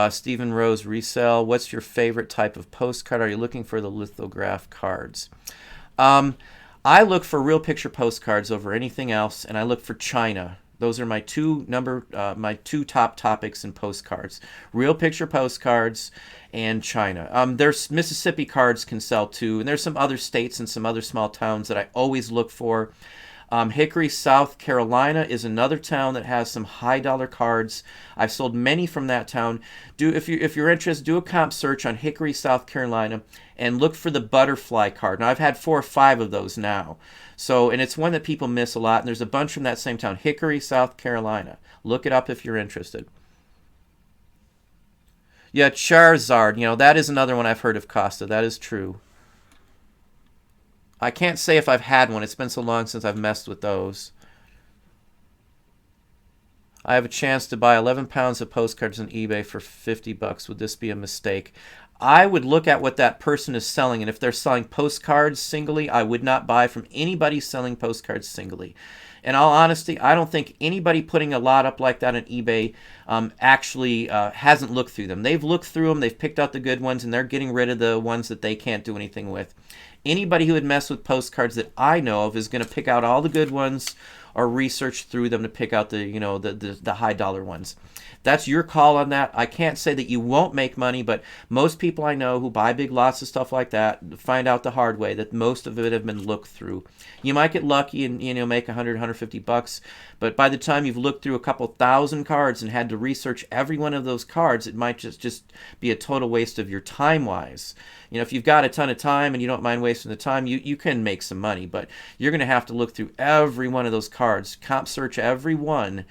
Stephen Rose, resell. What's your favorite type of postcard? Are you looking for the lithograph cards? I look for real picture postcards over anything else, and I look for China. Those are my two top topics in postcards: real picture postcards and China. There's Mississippi cards can sell too, and there's some other states and some other small towns that I always look for. Hickory, South Carolina is another town that has some high dollar cards. I've sold many from that town. If you're interested, do a comp search on Hickory, South Carolina, and look for the butterfly card. Now I've had 4 or 5 of those now. So, and it's one that people miss a lot, and there's a bunch from that same town, Hickory, South Carolina. Look it up if you're interested. Yeah, Charizard, that is another one I've heard of, Costa. That is true. I can't say if I've had one. It's been so long since I've messed with those. I have a chance to buy 11 pounds of postcards on eBay for 50 bucks. Would this be a mistake? I would look at what that person is selling, and if they're selling postcards singly, I would not buy from anybody selling postcards singly. In all honesty, I don't think anybody putting a lot up like that on eBay actually hasn't looked through them. They've looked through them, they've picked out the good ones, and they're getting rid of the ones that they can't do anything with. Anybody who would mess with postcards that I know of is going to pick out all the good ones or research through them to pick out the, the high dollar ones. That's your call on that. I can't say that you won't make money, but most people I know who buy big lots of stuff like that find out the hard way that most of it have been looked through. You might get lucky and make 100, 150 bucks, but by the time you've looked through a couple thousand cards and had to research every one of those cards, it might just be a total waste of your time wise. If you've got a ton of time and you don't mind wasting the time, you can make some money, but you're going to have to look through every one of those cards, comp search every one,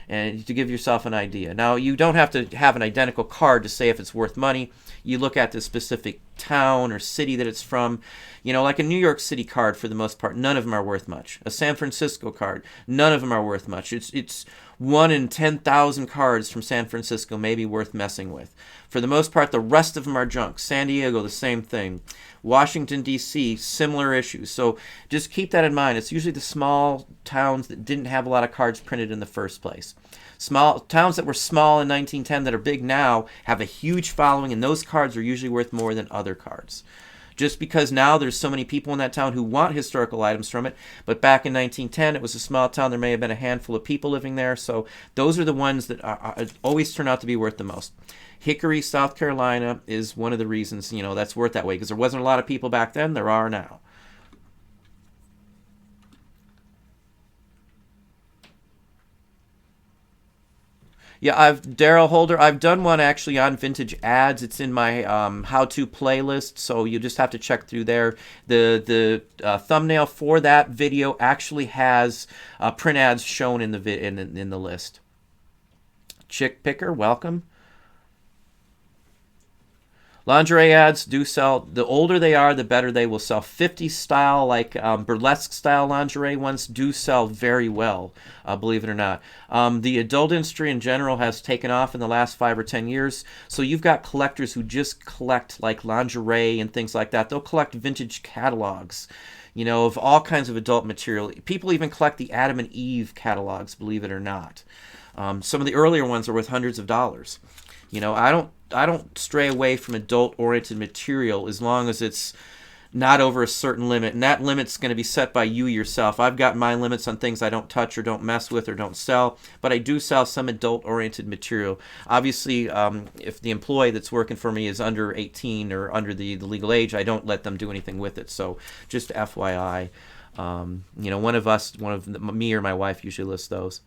and to give yourself an idea. Now, you don't have to have an identical card to say if it's worth money. You look at the specific town or city that it's from. Like a New York City card, for the most part, none of them are worth much. A San Francisco card, none of them are worth much. It's 1 in 10,000 cards from San Francisco may be worth messing with. For the most part, the rest of them are junk. San Diego, the same thing. Washington, D.C., similar issues. So just keep that in mind. It's usually the small towns that didn't have a lot of cards printed in the first place. Small towns that were small in 1910 that are big now have a huge following, and those cards are usually worth more than other cards. Just because now there's so many people in that town who want historical items from it, but back in 1910 it was a small town. There may have been a handful of people living there, so those are the ones that always turn out to be worth the most. Hickory, South Carolina is one of the reasons that's worth that way, because there wasn't a lot of people back then. There are now. Yeah, Daryl Holder. I've done one actually on vintage ads. It's in my how-to playlist, so you just have to check through there. The thumbnail for that video actually has print ads shown in the list. Chick Picker, welcome. Lingerie ads do sell. The older they are, the better they will sell. 50s style, like burlesque style lingerie ones do sell very well, believe it or not. The adult industry in general has taken off in the last 5 or 10 years. So you've got collectors who just collect like lingerie and things like that. They'll collect vintage catalogs, of all kinds of adult material. People even collect the Adam and Eve catalogs, believe it or not. Some of the earlier ones are worth hundreds of dollars. I don't stray away from adult-oriented material as long as it's not over a certain limit, and that limit's going to be set by you yourself. I've got my limits on things I don't touch or don't mess with or don't sell, but I do sell some adult-oriented material. Obviously, if the employee that's working for me is under 18 or under the legal age, I don't let them do anything with it. So just FYI, me or my wife usually lists those.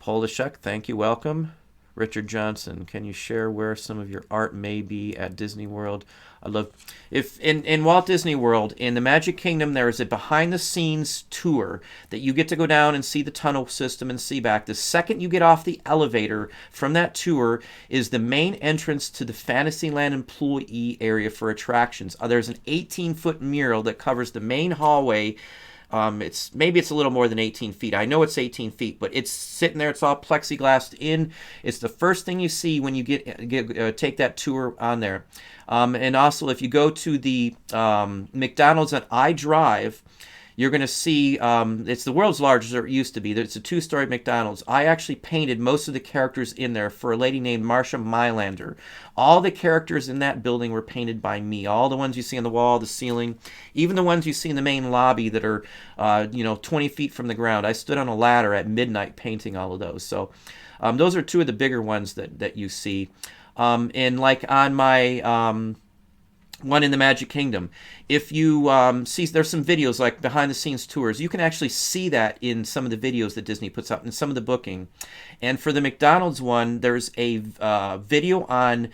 Polishek, thank you, welcome. Richard Johnson, can you share where some of your art may be at Disney World? I love, if in Walt Disney World, in the Magic Kingdom, there is a behind-the-scenes tour that you get to go down and see the tunnel system and see back. The second you get off the elevator from that tour is the main entrance to the Fantasyland employee area for attractions. There's an 18-foot mural that covers the main hallway. Maybe it's a little more than 18 feet. I know it's 18 feet, but it's sitting there. It's all plexiglassed in. It's the first thing you see when you take that tour on there. And also, if you go to the McDonald's on iDrive, you're going to see it's the world's largest, or it used to be. It's a 2-story McDonald's. I actually painted most of the characters in there for a lady named Marsha Mylander. All the characters in that building were painted by me. All the ones you see on the wall, the ceiling, even the ones you see in the main lobby that are 20 feet from the ground. I stood on a ladder at midnight painting all of those. So those are two of the bigger ones that you see. And like on my one in the Magic Kingdom, if you see, there's some videos like behind the scenes tours. You can actually see that in some of the videos that Disney puts out in some of the booking. And for the McDonald's one, there's a video on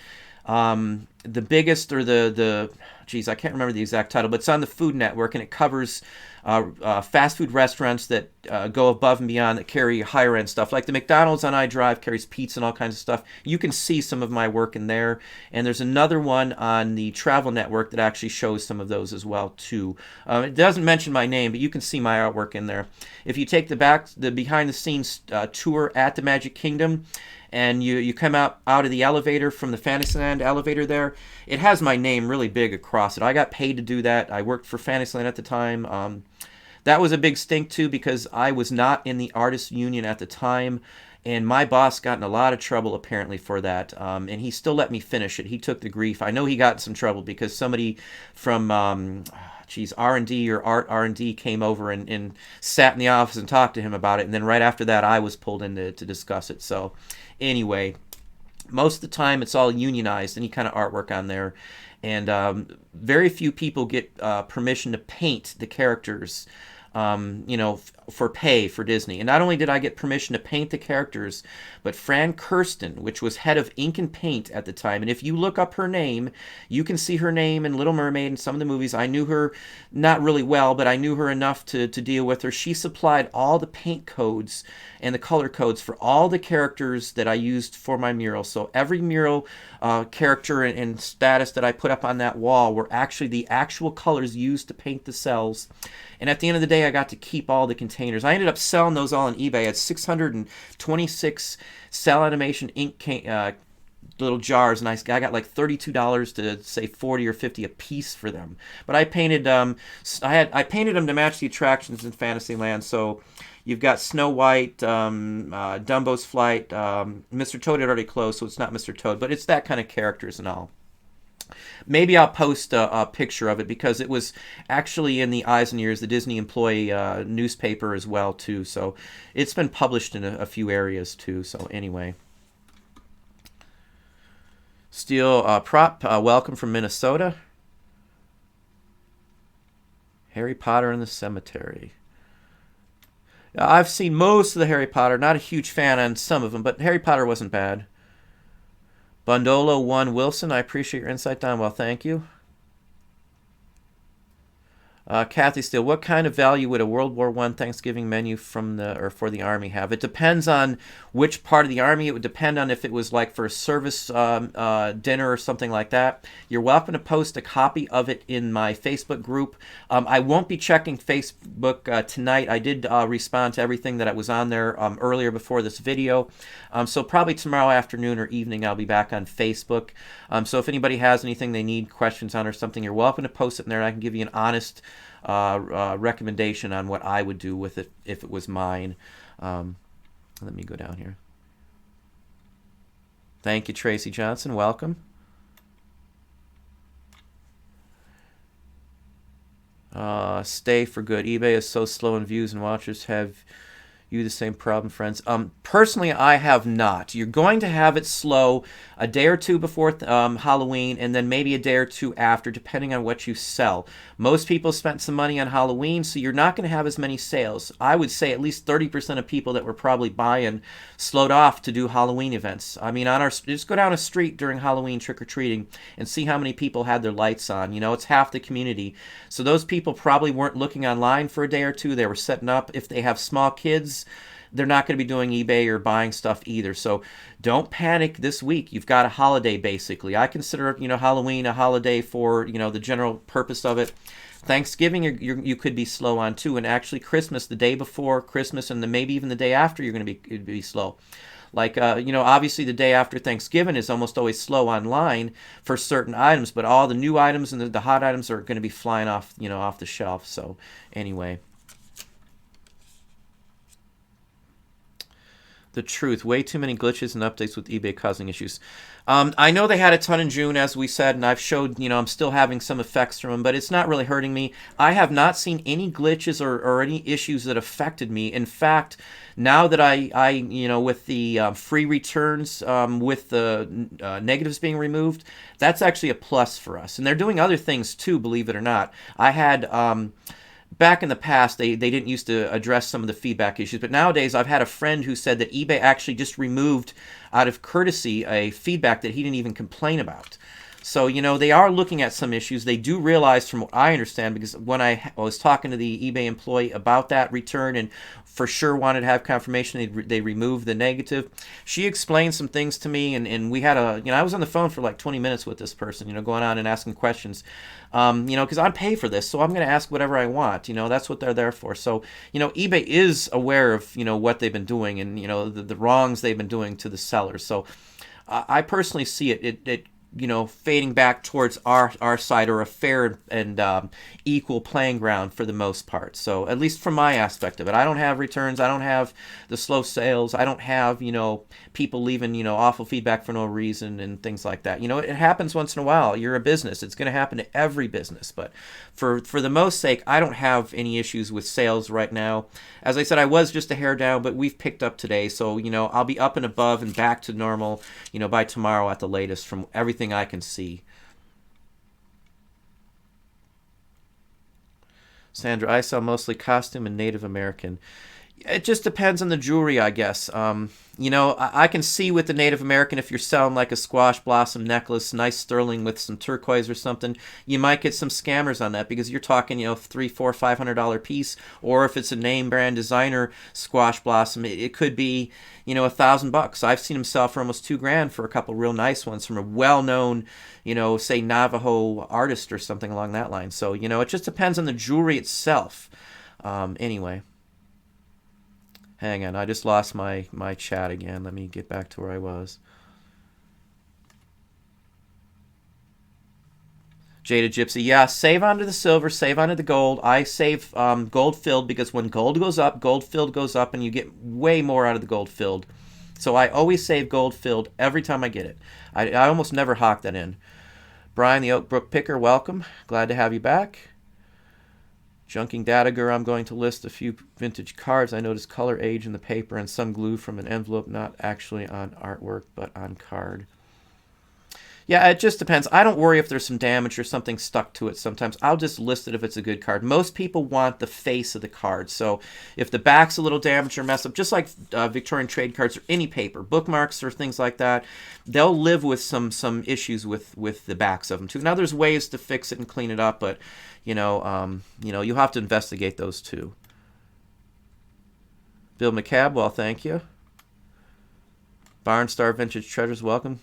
the biggest, or the geez, I can't remember the exact title, but it's on the Food Network, and it covers fast food restaurants that go above and beyond, that carry higher end stuff. Like the McDonald's on iDrive carries pizza and all kinds of stuff. You can see some of my work in there. And there's another one on the Travel Network that actually shows some of those as well too. It doesn't mention my name, but you can see my artwork in there. If you take the behind the scenes tour at the Magic Kingdom, and you come out of the elevator from the Fantasyland elevator there, it has my name really big across it. I got paid to do that. I worked for Fantasyland at the time. That was a big stink too, because I was not in the artists union at the time, and my boss got in a lot of trouble apparently for that, and he still let me finish it. He took the grief. I know he got in some trouble because somebody from R&D or Art R&D came over and sat in the office and talked to him about it, and then right after that I was pulled in to discuss it. So anyway, most of the time it's all unionized, any kind of artwork on there, and very few people get permission to paint the characters, for pay for Disney. And not only did I get permission to paint the characters, but Fran Kirsten, which was head of ink and paint at the time, and if you look up her name, you can see her name in Little Mermaid and some of the movies. I knew her not really well, but I knew her enough to deal with her. She supplied all the paint codes and the color codes for all the characters that I used for my mural. So every mural character and status that I put up on that wall were actually the actual colors used to paint the cells. And at the end of the day, I got to keep all the containers. I ended up selling those all on eBay. I had 626 cell animation ink little jars, and I got like $32 to say 40 or 50 a piece for them. But I painted I painted them to match the attractions in Fantasyland. So you've got Snow White, Dumbo's Flight, Mr. Toad had already closed, so it's not Mr. Toad, but it's that kind of characters and all. Maybe I'll post a picture of it, because it was actually in the Eyes and Ears, the Disney employee newspaper as well too. So it's been published in a few areas too. So anyway, Steel Prop, welcome from Minnesota. Harry Potter in the Cemetery. I've seen most of the Harry Potter. Not a huge fan on some of them, but Harry Potter wasn't bad. Bundolo 1 Wilson, I appreciate your insight, Don. Well, thank you. Kathy Steele, what kind of value would a World War I Thanksgiving menu for the Army have? It depends on which part of the Army. It would depend on if it was like for a service dinner or something like that. You're welcome to post a copy of it in my Facebook group. I won't be checking Facebook tonight. I did respond to everything that was on there earlier before this video. So probably tomorrow afternoon or evening I'll be back on Facebook. So if anybody has anything they need questions on or something, you're welcome to post it in there, and I can give you an honest recommendation on what I would do with it if it was mine. Let me go down here. Thank you, Tracy Johnson. Welcome. Stay for good. eBay is so slow in views and watchers. Have you the same problem, friends? Personally, I have not. You're going to have it slow a day or two before Halloween, and then maybe a day or two after, depending on what you sell. Most people spent some money on Halloween, so you're not going to have as many sales. I would say at least 30% of people that were probably buying slowed off to do Halloween events. I mean, just go down a street during Halloween trick-or-treating and see how many people had their lights on. It's half the community. So those people probably weren't looking online for a day or two. They were setting up. If they have small kids, they're not going to be doing eBay or buying stuff either. So don't panic this week. You've got a holiday, basically. I consider, Halloween a holiday for, the general purpose of it. Thanksgiving, you could be slow on too. And actually Christmas, the day before Christmas and maybe even the day after, you're going to be slow. Like, obviously the day after Thanksgiving is almost always slow online for certain items, but all the new items and the hot items are going to be flying off, off the shelf. So anyway. The truth. Way too many glitches and updates with eBay causing issues. I know they had a ton in June, as we said, and I've showed, I'm still having some effects from them, but it's not really hurting me. I have not seen any glitches or any issues that affected me. In fact, now that I with the free returns, with the negatives being removed, that's actually a plus for us. And they're doing other things too, believe it or not. I had... Back in the past, they didn't used to address some of the feedback issues, but nowadays I've had a friend who said that eBay actually just removed, out of courtesy, a feedback that he didn't even complain about. So, they are looking at some issues. They do realize, from what I understand, because when I was talking to the eBay employee about that return and for sure wanted to have confirmation they removed the negative, she explained some things to me, and we had I was on the phone for like 20 minutes with this person, going on and asking questions, because I pay for this, so I'm going to ask whatever I want. That's what they're there for. So, eBay is aware of, what they've been doing and, the wrongs they've been doing to the sellers. So I personally see it fading back towards our side, or a fair and equal playing ground for the most part. So at least from my aspect of it, I don't have returns. I don't have the slow sales. I don't have, people leaving, awful feedback for no reason and things like that. It happens once in a while. You're a business. It's going to happen to every business. But for the most sake, I don't have any issues with sales right now. As I said, I was just a hair down, but we've picked up today. So, I'll be up and above and back to normal, by tomorrow at the latest from everything I can see. Sandra, I sell mostly costume and Native American. It just depends on the jewelry, I guess. I can see with the Native American, if you're selling like a squash blossom necklace, nice sterling with some turquoise or something, you might get some scammers on that, because you're talking, $300, $400, $500 piece. Or if it's a name brand designer squash blossom, it could be, $1,000. I've seen them sell for almost $2,000 for a couple real nice ones from a well-known, say Navajo artist or something along that line. So, it just depends on the jewelry itself. Anyway. Hang on, I just lost my chat again. Let me get back to where I was. Jada Gypsy, yeah, save onto the silver, save onto the gold. I save gold filled, because when gold goes up, gold filled goes up, and you get way more out of the gold filled. So I always save gold filled every time I get it. I almost never hawk that in. Brian, the Oak Brook Picker, welcome. Glad to have you back. Junking Datager, I'm going to list a few vintage cards. I noticed color age in the paper and some glue from an envelope, not actually on artwork, but on card. Yeah, it just depends. I don't worry if there's some damage or something stuck to it sometimes. I'll just list it if it's a good card. Most people want the face of the card. So if the back's a little damaged or messed up, just like Victorian trade cards or any paper, bookmarks or things like that, they'll live with some issues with the backs of them too. Now there's ways to fix it and clean it up, but you'll have to investigate those too. Bill McCabe, well, thank you. Barnstar Vintage Treasures, welcome.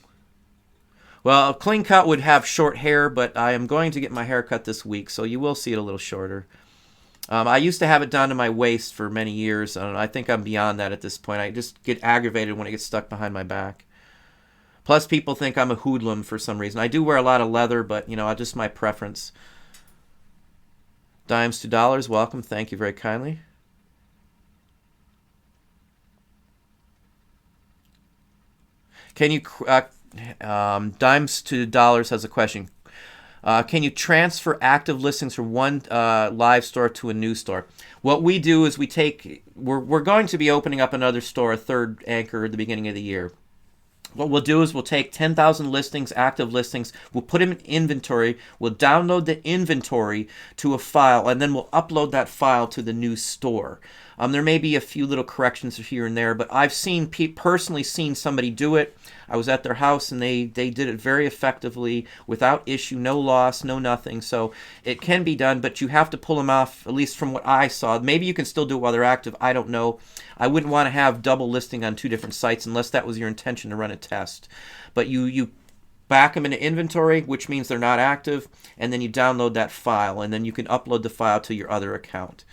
Well, a clean cut would have short hair, but I am going to get my hair cut this week, so you will see it a little shorter. I used to have it down to my waist for many years, and I think I'm beyond that at this point. I just get aggravated when it gets stuck behind my back. Plus, people think I'm a hoodlum for some reason. I do wear a lot of leather, but, just my preference. Dimes to Dollars, welcome. Thank you very kindly. Can you... Dimes to Dollars has a question. Can you transfer active listings from one live store to a new store? What we do is we're going to be opening up another store, a third anchor at the beginning of the year. What we'll do is we'll take 10,000 listings, active listings, we'll put them in inventory, we'll download the inventory to a file, and then we'll upload that file to the new store. There may be a few little corrections here and there, but I've personally seen somebody do it. I was at their house, and they did it very effectively, without issue, no loss, no nothing. So it can be done, but you have to pull them off, at least from what I saw. Maybe you can still do it while they're active. I don't know. I wouldn't want to have double listing on two different sites unless that was your intention to run a test. But you back them into inventory, which means they're not active, and then you download that file, and then you can upload the file to your other account.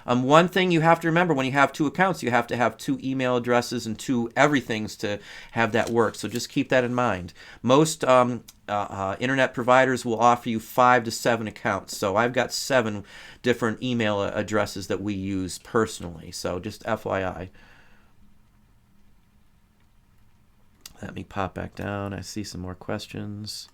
One thing you have to remember, when you have two accounts, you have to have two email addresses and two everythings to have that work. So just keep that in mind. Most internet providers will offer you 5 to 7 accounts. So I've got 7 different email addresses that we use personally. So just FYI. Let me pop back down. I see some more questions.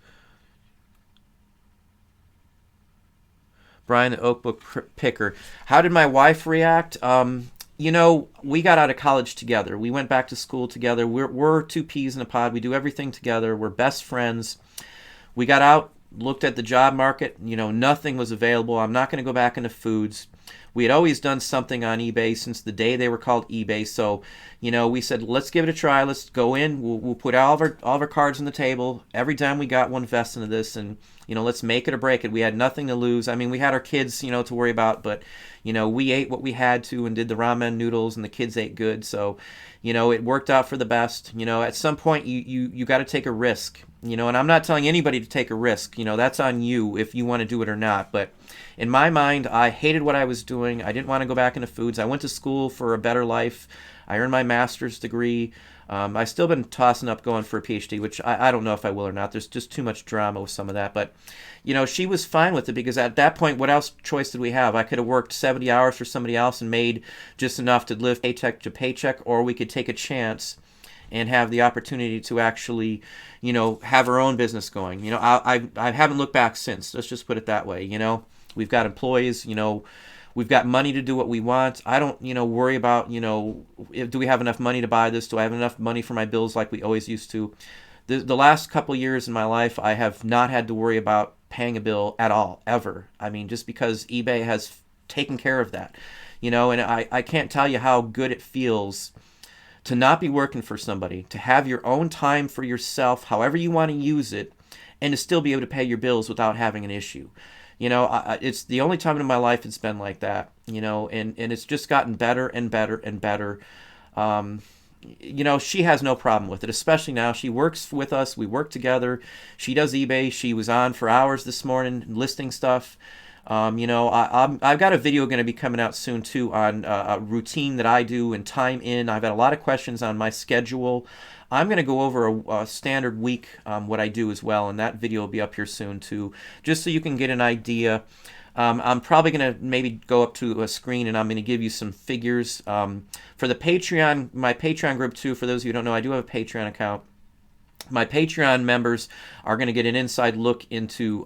Brian, the Oak Book Picker. How did my wife react? We got out of college together. We went back to school together. We're two peas in a pod. We do everything together. We're best friends. We got out, looked at the job market. Nothing was available. I'm not going to go back into foods. We had always done something on eBay since the day they were called eBay. So, we said, let's give it a try. Let's go in. We'll put all of our cards on the table. Every time we got one vest into this, and let's make it or break it. We had nothing to lose. I mean, we had our kids, to worry about, but we ate what we had to and did the ramen noodles, and the kids ate good. So, it worked out for the best. At some point you got to take a risk. And I'm not telling anybody to take a risk. That's on you if you want to do it or not. But in my mind, I hated what I was doing. I didn't want to go back into foods. I went to school for a better life. I earned my master's degree. I've still been tossing up going for a PhD, which I don't know if I will or not. There's just too much drama with some of that. But, she was fine with it because at that point, what else choice did we have? I could have worked 70 hours for somebody else and made just enough to live paycheck to paycheck, or we could take a chance and have the opportunity to actually, have our own business going. I haven't looked back since. Let's just put it that way. We've got employees, we've got money to do what we want. I don't, worry about, do we have enough money to buy this? Do I have enough money for my bills like we always used to? The last couple years in my life, I have not had to worry about paying a bill at all, ever. I mean, just because eBay has taken care of that, and I can't tell you how good it feels to not be working for somebody, to have your own time for yourself, however you want to use it, and to still be able to pay your bills without having an issue. It's the only time in my life it's been like that, and it's just gotten better and better and better. She has no problem with it, especially now. She works with us. We work together. She does eBay. She was on for hours this morning listing stuff. I've got a video going to be coming out soon too on a routine that I do and time in. I've had a lot of questions on my schedule. I'm going to go over a standard week, what I do as well, and that video will be up here soon too, just so you can get an idea. I'm probably going to maybe go up to a screen and I'm going to give you some figures. For the Patreon, my Patreon group too, for those of you who don't know, I do have a Patreon account. My Patreon members are going to get an inside look into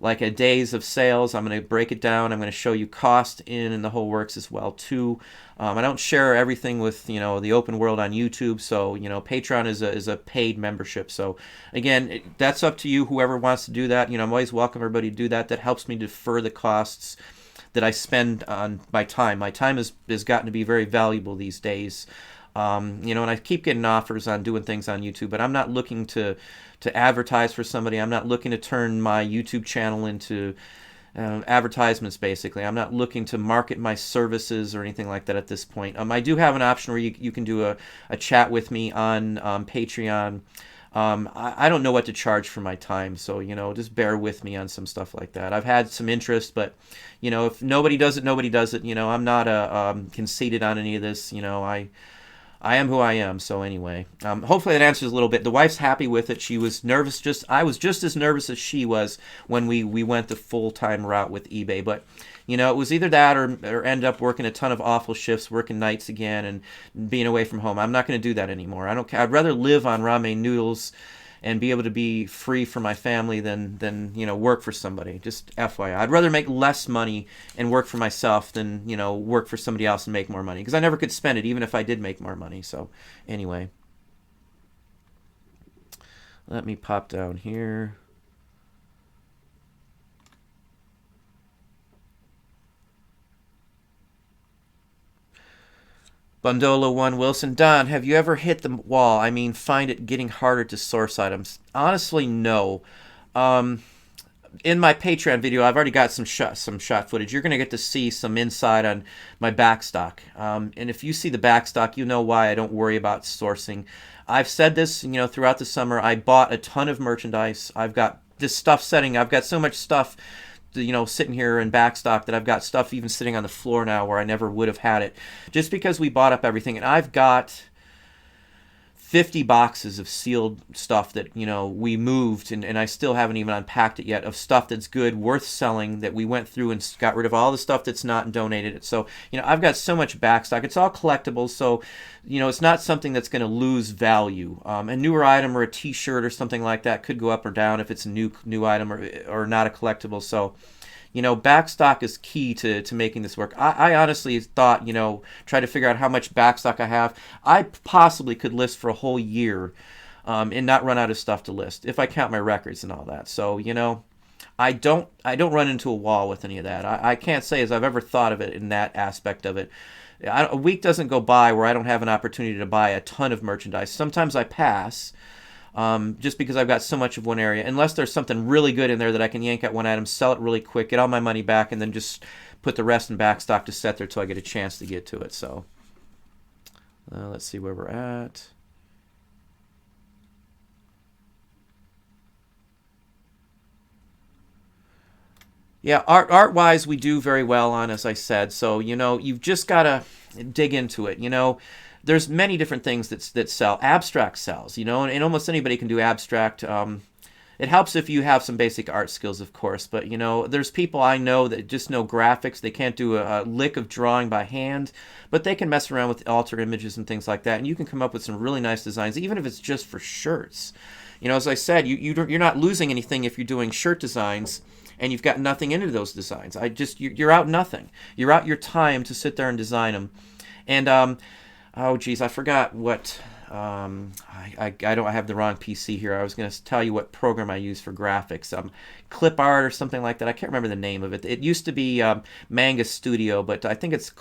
like a days of sales. I'm going to break it down. I'm going to show you cost in and the whole works as well too. I don't share everything with the open world on YouTube, so Patreon is a paid membership. So again, that's up to you. Whoever wants to do that, I'm always welcome everybody to do that. That helps me defer the costs that I spend on my time. My time has gotten to be very valuable these days. And I keep getting offers on doing things on YouTube, but I'm not looking to advertise for somebody. I'm not looking to turn my YouTube channel into advertisements, basically. I'm not looking to market my services or anything like that at this point. I do have an option where you can do a chat with me on Patreon. I don't know what to charge for my time, so just bear with me on some stuff like that. I've had some interest, but if nobody does it, nobody does it. I'm not conceited on any of this. I am who I am. So anyway, hopefully that answers a little bit. The wife's happy with it. She was nervous. I was just as nervous as she was when we went the full-time route with eBay. But it was either that or end up working a ton of awful shifts, working nights again, and being away from home. I'm not going to do that anymore. I don't care. I'd rather live on ramen noodles and be able to be free for my family than work for somebody. Just FYI. I'd rather make less money and work for myself than, work for somebody else and make more money. Because I never could spend it, even if I did make more money. So, anyway. Let me pop down here. Bundolo 1 Wilson. Don, have you ever hit the wall? I mean, find it getting harder to source items? Honestly, no. In my Patreon video, I've already got some shot footage. You're going to get to see some inside on my backstock. And if you see the backstock, you know why I don't worry about sourcing. I've said this, throughout the summer. I bought a ton of merchandise. I've got this stuff setting. I've got so much stuff sitting here in backstock that I've got stuff even sitting on the floor now where I never would have had it, just because we bought up everything. And I've got 50 boxes of sealed stuff that we moved, and I still haven't even unpacked it yet, of stuff that's good, worth selling, that we went through and got rid of all the stuff that's not and donated it. So I've got so much backstock. It's all collectibles, so it's not something that's going to lose value. A newer item or a t-shirt or something like that could go up or down if it's a new item or not a collectible. So backstock is key to making this work. I honestly thought, try to figure out how much backstock I have. I possibly could list for a whole year and not run out of stuff to list, if I count my records and all that. So, I don't run into a wall with any of that. I can't say as I've ever thought of it in that aspect of it. A week doesn't go by where I don't have an opportunity to buy a ton of merchandise. Sometimes I pass, just because I've got so much of one area, unless there's something really good in there that I can yank out one item, sell it really quick, get all my money back, and then just put the rest in back stock to set there till I get a chance to get to it. So let's see where we're at. Yeah, art-wise, we do very well on, as I said. So, you've just got to dig into it. There's many different things that sell. Abstract sells, and almost anybody can do abstract. It helps if you have some basic art skills, of course. But, there's people I know that just know graphics. They can't do a lick of drawing by hand, but they can mess around with alter images and things like that. And you can come up with some really nice designs, even if it's just for shirts. As I said, you're not losing anything if you're doing shirt designs and you've got nothing into those designs. You're out nothing. You're out your time to sit there and design them. And oh geez, I forgot what. I have the wrong PC here. I was going to tell you what program I use for graphics. Clip Art or something like that. I can't remember the name of it. It used to be Manga Studio, but I think it's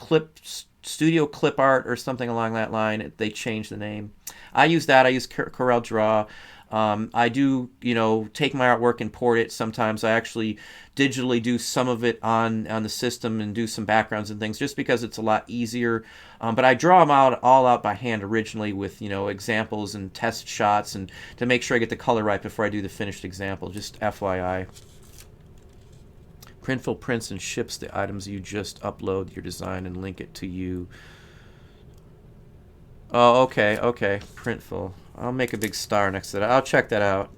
Studio Clip Art or something along that line. They changed the name. I use that. I use Corel Draw. I do, take my artwork and port it. Sometimes I actually digitally do some of it on the system and do some backgrounds and things just because it's a lot easier. But I draw them all out by hand originally with, examples and test shots and to make sure I get the color right before I do the finished example. Just FYI. Printful prints and ships the items you just upload your design and link it to you. Oh, okay. Printful. I'll make a big star next to that. I'll check that out.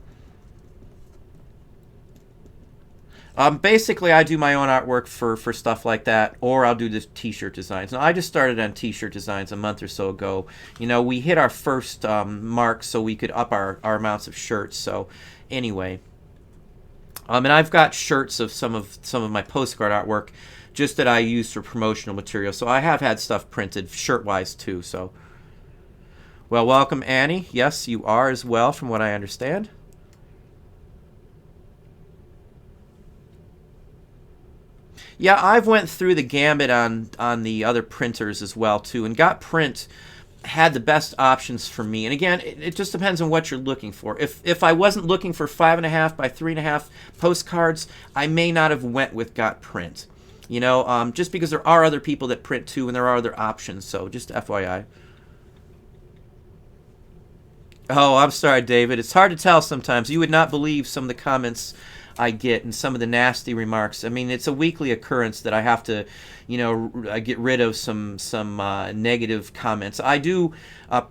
Basically, I do my own artwork for stuff like that, or I'll do the t-shirt designs. Now, I just started on t-shirt designs a month or so ago. We hit our first mark so we could up our amounts of shirts. So, anyway. And I've got shirts of some of my postcard artwork just that I use for promotional material. So, I have had stuff printed shirt-wise, too, so... Well, welcome, Annie. Yes, you are as well, from what I understand. Yeah, I've went through the gambit on the other printers as well, too, and Got Print had the best options for me. And again, it just depends on what you're looking for. If I wasn't looking for 5.5 by 3.5 postcards, I may not have went with Got Print. Just because there are other people that print too, and there are other options. So just FYI. Oh, I'm sorry, David. It's hard to tell sometimes. You would not believe some of the comments I get and some of the nasty remarks. I mean, it's a weekly occurrence that I have to, get rid of some negative comments. I do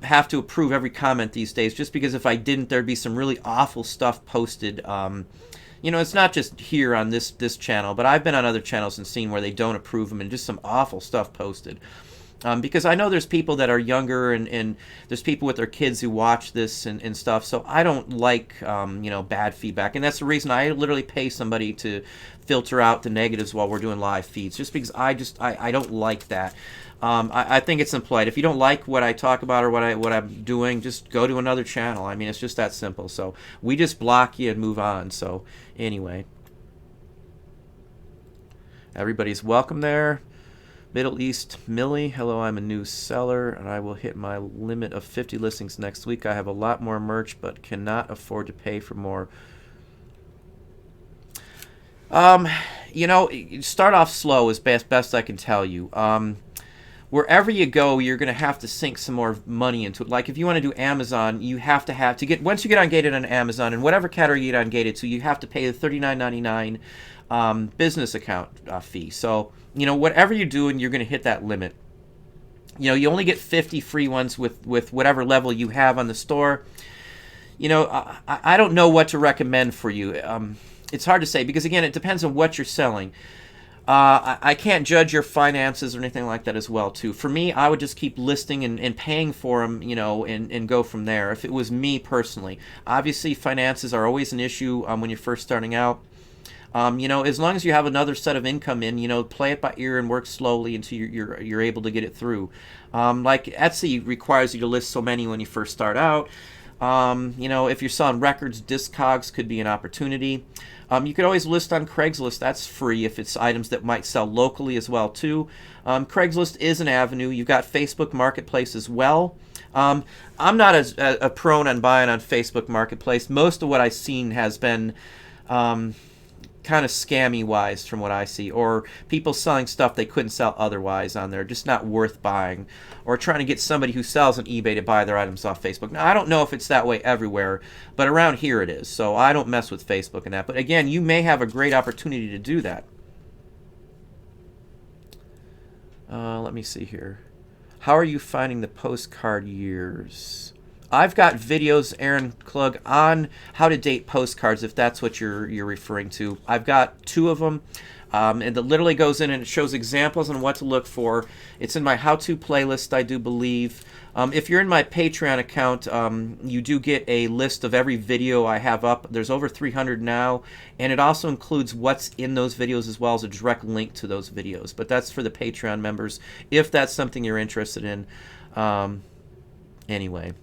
have to approve every comment these days, just because if I didn't, there'd be some really awful stuff posted. It's not just here on this channel, but I've been on other channels and seen where they don't approve them and just some awful stuff posted. Because I know there's people that are younger and there's people with their kids who watch this and stuff. So I don't like, bad feedback. And that's the reason I literally pay somebody to filter out the negatives while we're doing live feeds. Just because I don't like that. I think it's impolite. If you don't like what I talk about or what I'm doing, just go to another channel. I mean, it's just that simple. So we just block you and move on. So anyway. Everybody's welcome there. Middle East Millie, hello, I'm a new seller and I will hit my limit of 50 listings next week. I have a lot more merch but cannot afford to pay for more. Start off slow is best I can tell you. Wherever you go, you're going to have to sink some more money into it. Like if you want to do Amazon, you have to get, once you get ungated on Amazon, and whatever category you get ungated to, you have to pay the $39.99 business account fee. So, whatever you're doing, you're going to hit that limit. You only get 50 free ones with whatever level you have on the store. I don't know what to recommend for you. It's hard to say because, again, it depends on what you're selling. I can't judge your finances or anything like that as well, too. For me, I would just keep listing and paying for them, and go from there. If it was me personally. Obviously, finances are always an issue when you're first starting out. As long as you have another set of income in, play it by ear and work slowly until you're able to get it through. Like Etsy requires you to list so many when you first start out. If you're selling records, Discogs could be an opportunity. You could always list on Craigslist. That's free if it's items that might sell locally as well too. Craigslist is an avenue. You've got Facebook Marketplace as well. I'm not as a prone on buying on Facebook Marketplace. Most of what I've seen has been kind of scammy wise from what I see, or people selling stuff they couldn't sell otherwise on there, just not worth buying, or trying to get somebody who sells on eBay to buy their items off Facebook. Now, I don't know if it's that way everywhere, but around here it is, so I don't mess with Facebook and that. But again, you may have a great opportunity to do that. Let me see here. How are you finding the postcard years? I've got videos, Aaron Klug, on how to date postcards, if that's what you're referring to. I've got 2 of them, and it literally goes in and it shows examples on what to look for. It's in my how-to playlist, I do believe. If you're in my Patreon account, you do get a list of every video I have up. There's over 300 now, and it also includes what's in those videos as well as a direct link to those videos. But that's for the Patreon members, if that's something you're interested in. Anyway.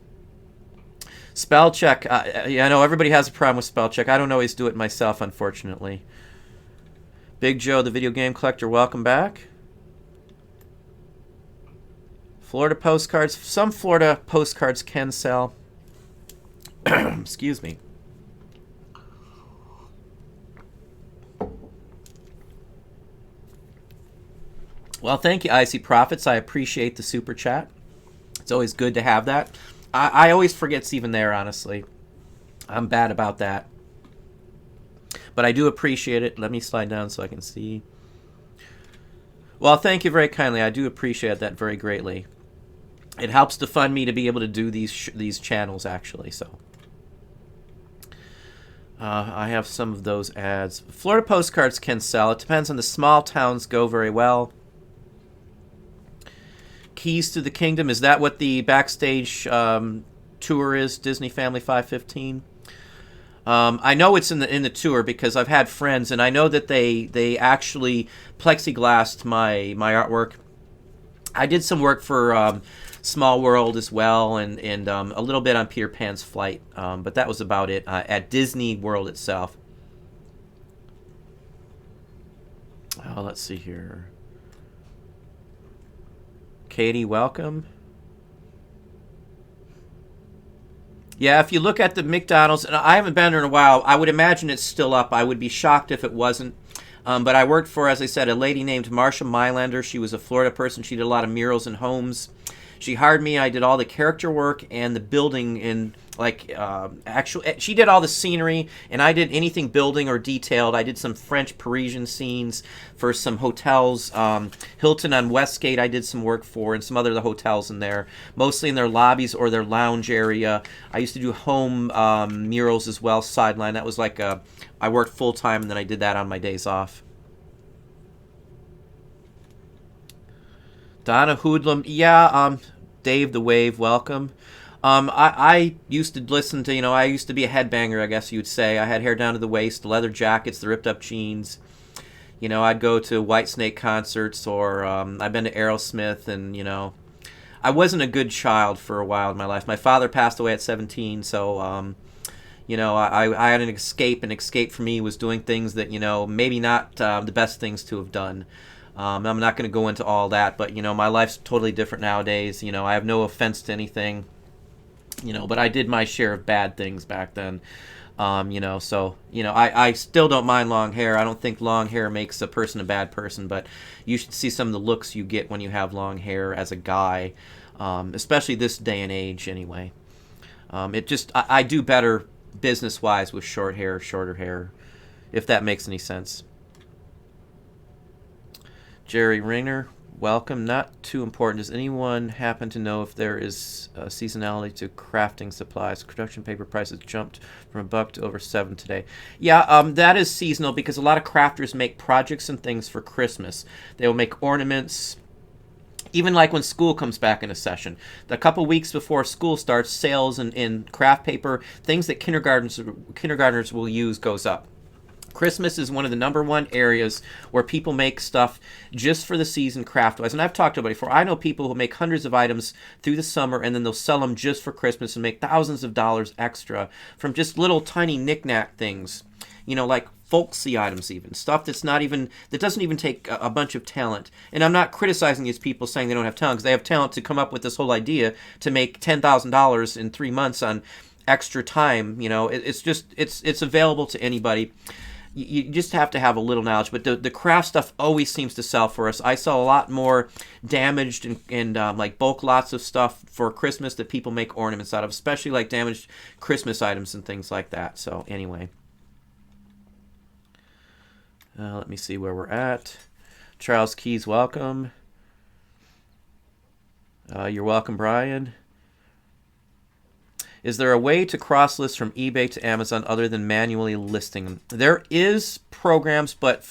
Spell check. Yeah, I know everybody has a problem with spell check. I don't always do it myself, unfortunately. Big Joe, the video game collector, welcome back. Florida postcards. Some Florida postcards can sell. Excuse me. Well, thank you, Icy Profits. I appreciate the super chat. It's always good to have that. I always forget it's even there, honestly. I'm bad about that. But I do appreciate it. Let me slide down so I can see. Well, thank you very kindly. I do appreciate that very greatly. It helps to fund me to be able to do these channels, actually. So I have some of those ads. Florida postcards can sell. It depends on the small towns go very well. Keys to the Kingdom, is that what the backstage tour is? Disney Family 515. I know it's in the tour because I've had friends, and I know that they actually plexiglassed my artwork. I did some work for Small World as well, and a little bit on Peter Pan's Flight, but that was about it at Disney World itself. Let's see here. Katie, welcome. Yeah, if you look at the McDonald's, and I haven't been there in a while, I would imagine it's still up. I would be shocked if it wasn't. But I worked for, as I said, a lady named Marsha Mylander. She was a Florida person. She did a lot of murals and homes. She hired me. I did all the character work and the building in, she did all the scenery, and I did anything building or detailed. I did some French Parisian scenes for some hotels. Hilton on Westgate I did some work for, and some other hotels in there, mostly in their lobbies or their lounge area. I used to do home murals as well, sideline. That was I worked full-time, and then I did that on my days off. Donna Hoodlum, yeah, Dave the Wave, welcome. I used to listen to, I used to be a headbanger, I guess you'd say. I had hair down to the waist, leather jackets, the ripped up jeans. I'd go to Whitesnake concerts, or I've been to Aerosmith, and, I wasn't a good child for a while in my life. My father passed away at 17, so, I had an escape. An escape for me was doing things that, maybe not the best things to have done. I'm not going to go into all that, but, my life's totally different nowadays. I have no offense to anything, but I did my share of bad things back then. I still don't mind long hair. I don't think long hair makes a person a bad person, but you should see some of the looks you get when you have long hair as a guy, especially this day and age anyway. I do better business-wise with shorter hair, if that makes any sense. Jerry Rayner, welcome. Not too important. Does anyone happen to know if there is a seasonality to crafting supplies? Construction paper prices jumped from $1 to over $7 today. Yeah, that is seasonal because a lot of crafters make projects and things for Christmas. They will make ornaments, even like when school comes back into session. A couple weeks before school starts, sales in craft paper, things that kindergartners will use, goes up. Christmas is one of the #1 areas where people make stuff just for the season craft-wise. And I've talked about it before. I know people who make hundreds of items through the summer, and then they'll sell them just for Christmas and make thousands of dollars extra from just little tiny knick-knack things. You know, like folksy items even. Stuff that's not even, that doesn't even take a bunch of talent. And I'm not criticizing these people saying they don't have talent, because they have talent to come up with this whole idea to make $10,000 in 3 months on extra time. You know, it's just, it's available to anybody. You just have to have a little knowledge, but the craft stuff always seems to sell for us. I sell a lot more damaged and like bulk lots of stuff for Christmas that people make ornaments out of, especially like damaged Christmas items and things like that. So anyway, let me see where we're at. Charles Keys, welcome. You're welcome, Brian. Is there a way to cross-list from eBay to Amazon other than manually listing them? There is programs, but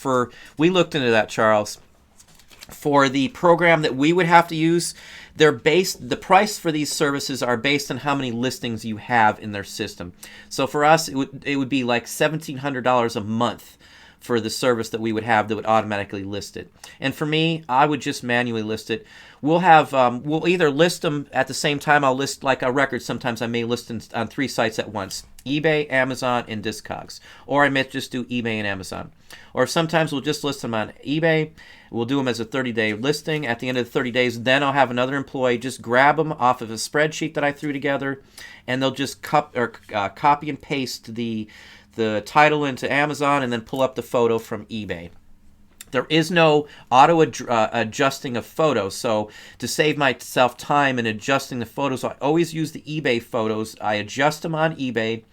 we looked into that, Charles. For the program that we would have to use, the price for these services are based on how many listings you have in their system. So for us, it would be like $1,700 a month for the service that we would have that would automatically list it. And for me, I would just manually list it. We'll either list them at the same time. I'll list like a record. Sometimes I may list on 3 sites at once: eBay, Amazon, and Discogs. Or I may just do eBay and Amazon. Or sometimes we'll just list them on eBay. We'll do them as a 30-day listing. At the end of the 30 days, then I'll have another employee just grab them off of a spreadsheet that I threw together, and they'll just copy and paste the title into Amazon and then pull up the photo from eBay. There is no auto adjusting of photos, so to save myself time in adjusting the photos, I always use the eBay photos. I adjust them on eBay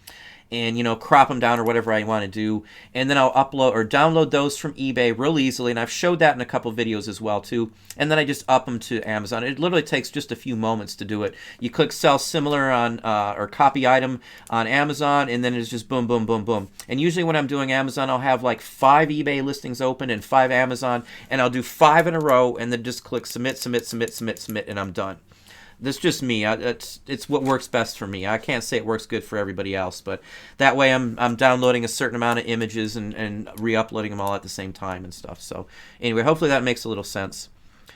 and, you know, crop them down or whatever I want to do, and then I'll upload or download those from eBay real easily, and I've showed that in a couple videos as well too, and then I just up them to Amazon. It literally takes just a few moments to do it. You click sell similar on or copy item on Amazon, and then it's just boom, boom, boom, boom. And usually when I'm doing Amazon, I'll have like 5 eBay listings open and 5 Amazon, and I'll do 5 in a row, and then just click submit, submit, submit, submit, submit, and I'm done. That's just me. It's what works best for me. I can't say it works good for everybody else, but that way I'm downloading a certain amount of images and re-uploading them all at the same time and stuff. So anyway, hopefully that makes a little sense.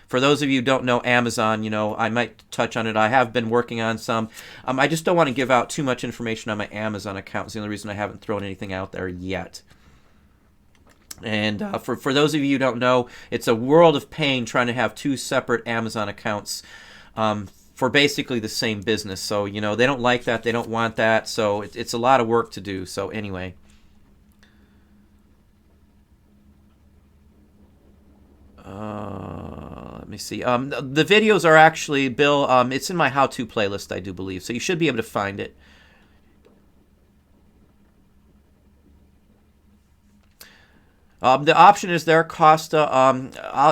For those of you who don't know Amazon, you know, I might touch on it. I have been working on some. I just don't want to give out too much information on my Amazon account. It's the only reason I haven't thrown anything out there yet. And for those of you who don't know, it's a world of pain trying to have 2 separate Amazon accounts for basically the same business. So, you know, they don't like that. They don't want that. So it's a lot of work to do. So anyway. Let me see. The videos are actually, Bill, it's in my how-to playlist, I do believe. So you should be able to find it. The option is there, Costa.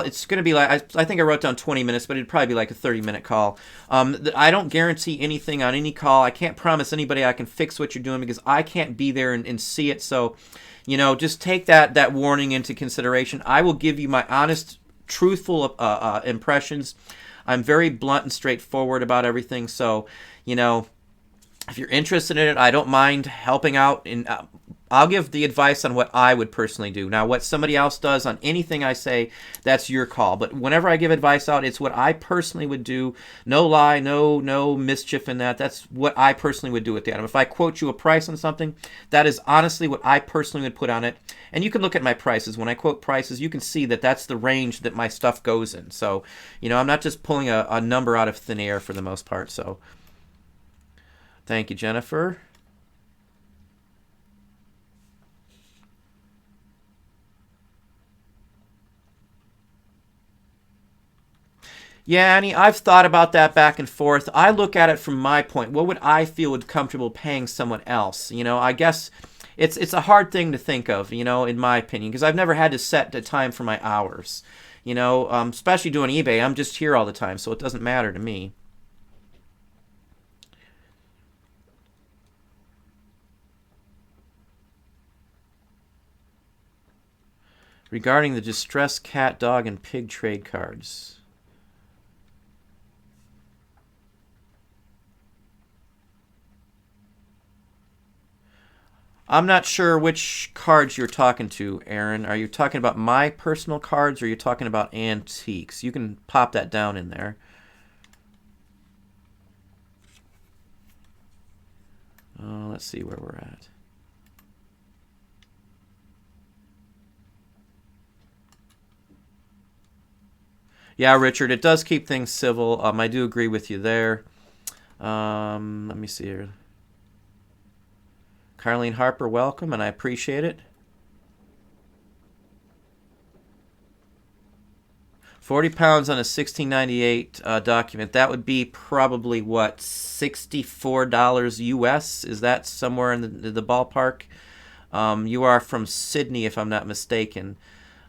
It's going to be like, I think I wrote down 20 minutes, but it'd probably be like a 30-minute call. I don't guarantee anything on any call. I can't promise anybody I can fix what you're doing because I can't be there and see it. So, you know, just take that warning into consideration. I will give you my honest, truthful impressions. I'm very blunt and straightforward about everything. So, you know, if you're interested in it, I don't mind helping out. I'll give the advice on what I would personally do. Now, what somebody else does on anything I say, that's your call. But whenever I give advice out, it's what I personally would do. No lie, no mischief in that. That's what I personally would do with the item. If I quote you a price on something, that is honestly what I personally would put on it. And you can look at my prices. When I quote prices, you can see that that's the range that my stuff goes in. So, you know, I'm not just pulling a number out of thin air for the most part. So, thank you, Jennifer. Yeah, Annie, I've thought about that back and forth. I look at it from my point. What would I feel would comfortable paying someone else? You know, I guess it's a hard thing to think of, you know, in my opinion, because I've never had to set the time for my hours. You know, especially doing eBay, I'm just here all the time, so it doesn't matter to me. Regarding the distressed cat, dog, and pig trade cards. I'm not sure which cards you're talking to, Aaron. Are you talking about my personal cards or are you talking about antiques? You can pop that down in there. Let's see where we're at. Yeah, Richard, it does keep things civil. I do agree with you there. Let me see here. Carlene Harper, welcome, and I appreciate it. 40 pounds on a 1698 document. That would be probably, what, $64 US? Is that somewhere in the ballpark? You are from Sydney, if I'm not mistaken.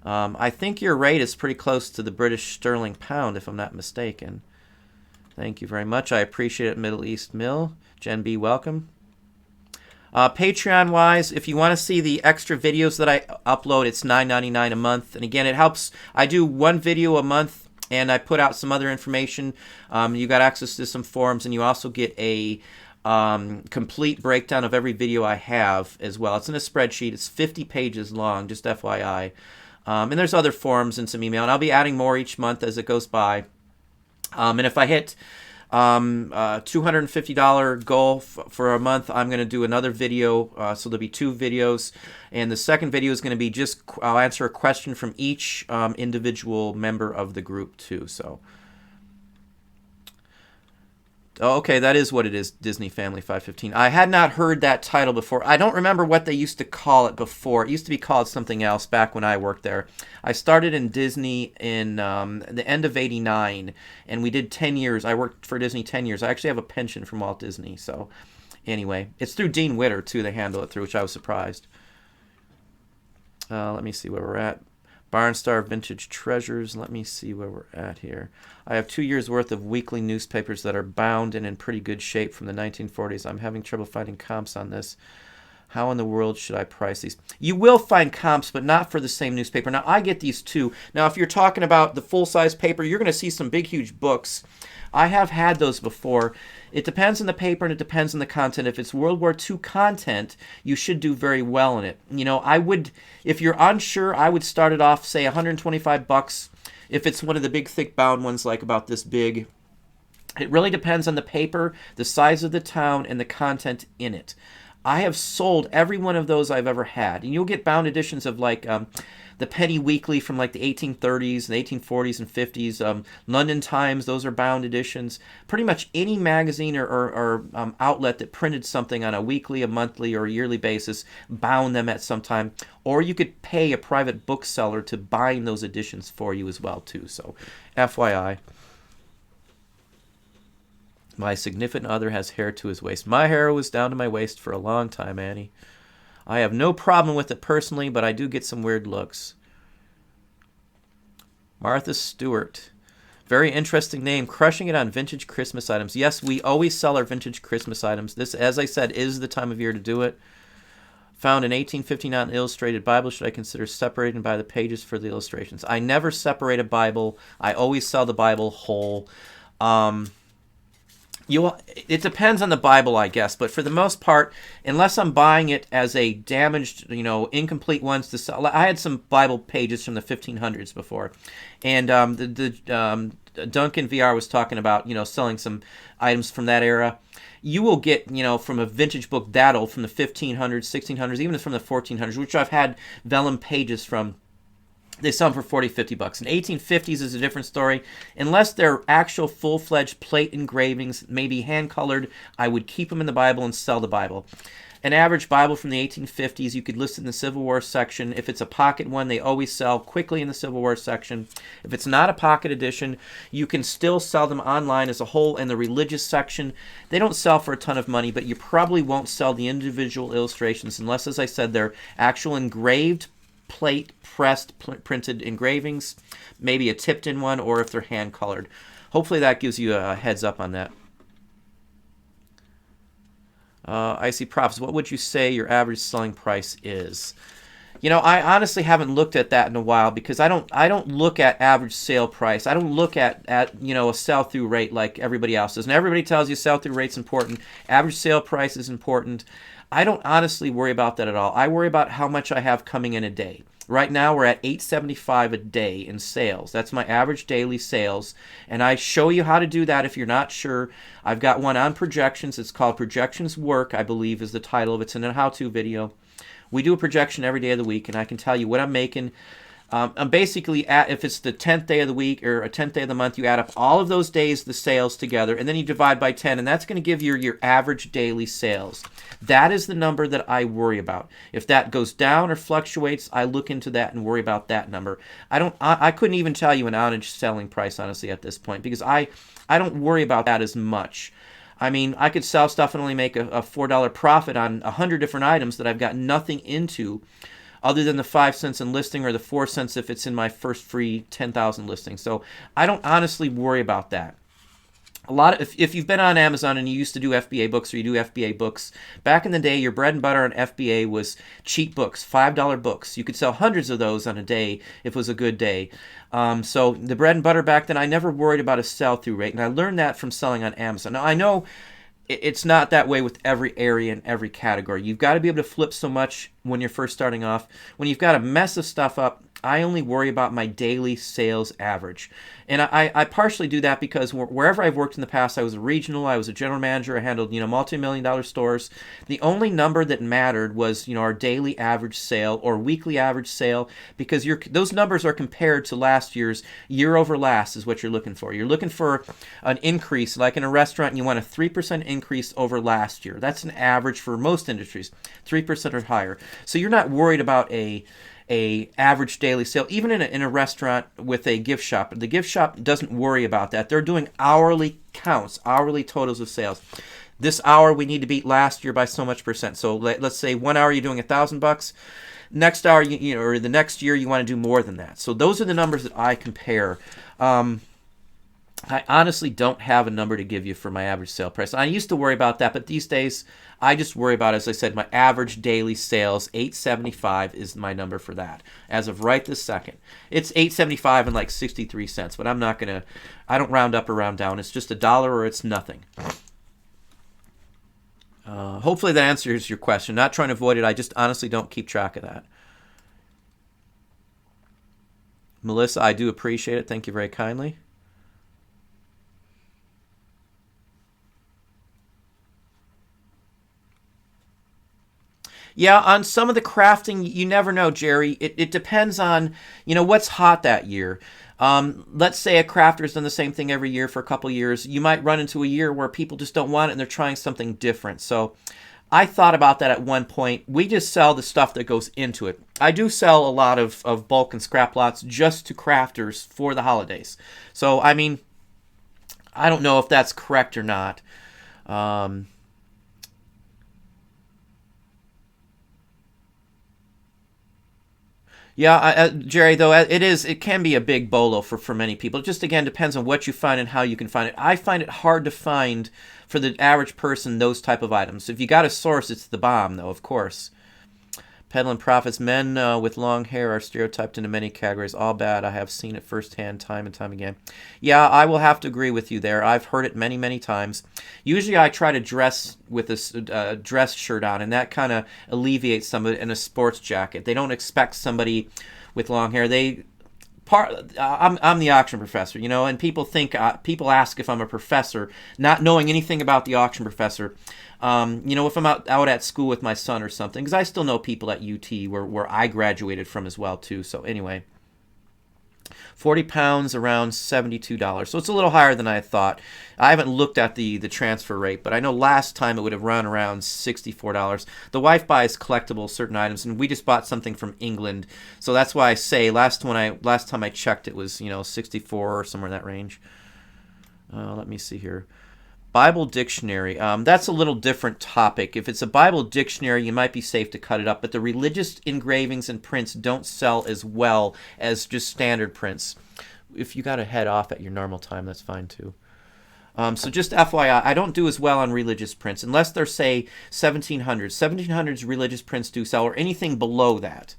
I think your rate is pretty close to the British sterling pound, if I'm not mistaken. Thank you very much. I appreciate it, Middle East Mill. Jen B, welcome. Patreon-wise, if you want to see the extra videos that I upload, it's $9.99 a month. And again, it helps. I do one video a month, and I put out some other information. You got access to some forums, and you also get a complete breakdown of every video I have as well. It's in a spreadsheet. It's 50 pages long, just FYI. And there's other forums and some email. And I'll be adding more each month as it goes by. And if I hit $250 goal for a month, I'm going to do another video. So there'll be 2 videos. And the second video is going to be just, I'll answer a question from each individual member of the group too. So, okay, that is what it is, Disney Family 515. I had not heard that title before. I don't remember what they used to call it before. It used to be called something else back when I worked there. I started in Disney in the end of '89, and we did 10 years. I worked for Disney 10 years. I actually have a pension from Walt Disney. So anyway, it's through Dean Witter, too, they handle it through, which I was surprised. Let me see where we're at. Barnstar Vintage Treasures. Let me see where we're at here. I have 2 years' worth of weekly newspapers that are bound and in pretty good shape from the 1940s. I'm having trouble finding comps on this. How in the world should I price these? You will find comps, but not for the same newspaper. Now, I get these too. Now, if you're talking about the full-size paper, you're going to see some big, huge books. I have had those before. It depends on the paper and it depends on the content. If it's World War II content, you should do very well in it. You know, I would, if you're unsure, I would start it off, say, $125. If it's one of the big, thick bound ones, like about this big. It really depends on the paper, the size of the town, and the content in it. I have sold every one of those I've ever had. And you'll get bound editions of like the Penny Weekly from like the 1830s, the 1840s and 50s. London Times, those are bound editions. Pretty much any magazine or outlet that printed something on a weekly, a monthly, or a yearly basis bound them at some time. Or you could pay a private bookseller to bind those editions for you as well too. So FYI. My significant other has hair to his waist. My hair was down to my waist for a long time, Annie. I have no problem with it personally, but I do get some weird looks. Martha Stewart. Very interesting name. Crushing it on vintage Christmas items. Yes, we always sell our vintage Christmas items. This, as I said, is the time of year to do it. Found an 1859 illustrated Bible. Should I consider separating by the pages for the illustrations? I never separate a Bible. I always sell the Bible whole. It depends on the Bible, I guess, but for the most part, unless I'm buying it as a damaged, incomplete ones to sell. I had some Bible pages from the 1500s before, and Duncan VR was talking about, selling some items from that era. You will get, from a vintage book that old, from the 1500s, 1600s, even from the 1400s, which I've had vellum pages from. They sell them for $40, $50. And 1850s is a different story. Unless they're actual full-fledged plate engravings, maybe hand-colored, I would keep them in the Bible and sell the Bible. An average Bible from the 1850s, you could list in the Civil War section. If it's a pocket one, they always sell quickly in the Civil War section. If it's not a pocket edition, you can still sell them online as a whole in the religious section. They don't sell for a ton of money, but you probably won't sell the individual illustrations unless, as I said, they're actual engraved plate pressed printed engravings, maybe a tipped in one, or if they're hand colored. Hopefully that gives you a heads up on that. Icy Props, what would you say your average selling price is? I honestly haven't looked at that in a while because I don't look at average sale price. I don't look at a sell through rate like everybody else does. And everybody tells you sell through rate's important, average sale price is important. I don't honestly worry about that at all. I worry about how much I have coming in a day. Right now we're at $875 a day in sales. That's my average daily sales, and I show you how to do that if you're not sure. I've got one on projections. It's called Projections Work, I believe is the title of it. It's in a how-to video. We do a projection every day of the week, and I can tell you what I'm making. I'm basically if it's the 10th day of the week or a 10th day of the month, you add up all of those days, the sales together, and then you divide by 10, and that's going to give you your average daily sales. That is the number that I worry about. If that goes down or fluctuates, I look into that and worry about that number. I couldn't even tell you an outage selling price, honestly, at this point, because I don't worry about that as much. I mean, I could sell stuff and only make a $4 profit on 100 different items that I've got nothing into, other than the 5 cents in listing or the 4 cents if it's in my first free 10,000 listing. So I don't honestly worry about that. If you've been on Amazon and you used to do FBA books or you do FBA books, back in the day, your bread and butter on FBA was cheap books, $5 books. You could sell hundreds of those on a day if it was a good day. So the bread and butter back then, I never worried about a sell-through rate, and I learned that from selling on Amazon. Now, I know it's not that way with every area and every category. You've got to be able to flip so much when you're first starting off. When you've got a mess of stuff up, I only worry about my daily sales average. And I partially do that because wherever I've worked in the past, I was a regional, I was a general manager, I handled multi-million-dollar stores. The only number that mattered was our daily average sale or weekly average sale, because those numbers are compared to last year's. Year over last is what you're looking for. You're looking for an increase, like in a restaurant, you want a 3% increase over last year. That's an average for most industries, 3% or higher. So you're not worried about a average daily sale, even in a restaurant with a gift shop. The gift shop doesn't worry about that. They're doing hourly counts, hourly totals of sales. This hour we need to beat last year by so much percent. So let's say 1 hour you're doing $1,000. Next hour, or the next year you want to do more than that. So those are the numbers that I compare. I honestly don't have a number to give you for my average sale price. I used to worry about that, but these days I just worry about, as I said, my average daily sales. $875 is my number for that as of right this second. It's $875 and like 63 cents, but I don't round up or round down. It's just $1 or it's nothing. Hopefully that answers your question. Not trying to avoid it. I just honestly don't keep track of that. Melissa, I do appreciate it. Thank you very kindly. Yeah, on some of the crafting, you never know, Jerry. It depends on, what's hot that year. Let's say a crafter's done the same thing every year for a couple years. You might run into a year where people just don't want it and they're trying something different. So I thought about that at one point. We just sell the stuff that goes into it. I do sell a lot of bulk and scrap lots just to crafters for the holidays. So, I mean, I don't know if that's correct or not. Yeah, Jerry, though, it can be a big bolo for many people. It just, again, depends on what you find and how you can find it. I find it hard to find for the average person those type of items. If you got a source, it's the bomb, though, of course. Peddling profits. Men with long hair are stereotyped into many categories. All bad. I have seen it firsthand time and time again. Yeah, I will have to agree with you there. I've heard it many, many times. Usually I try to dress with a dress shirt on, and that kind of alleviates some of it in a sports jacket. They don't expect somebody with long hair. I'm the auction professor, and people ask if I'm a professor, not knowing anything about the auction professor. If I'm out at school with my son or something, because I still know people at UT where I graduated from as well too. So anyway, 40 pounds, around $72. So it's a little higher than I thought. I haven't looked at the transfer rate, but I know last time it would have run around $64. The wife buys collectible certain items, and we just bought something from England. So that's why I say last time I checked, it was 64 or somewhere in that range. Let me see here. Bible dictionary. That's a little different topic. If it's a Bible dictionary, you might be safe to cut it up, but the religious engravings and prints don't sell as well as just standard prints. If you got to head off at your normal time, that's fine too. So just FYI, I don't do as well on religious prints, unless they're, say, 1700s. 1700s religious prints do sell, or anything below that.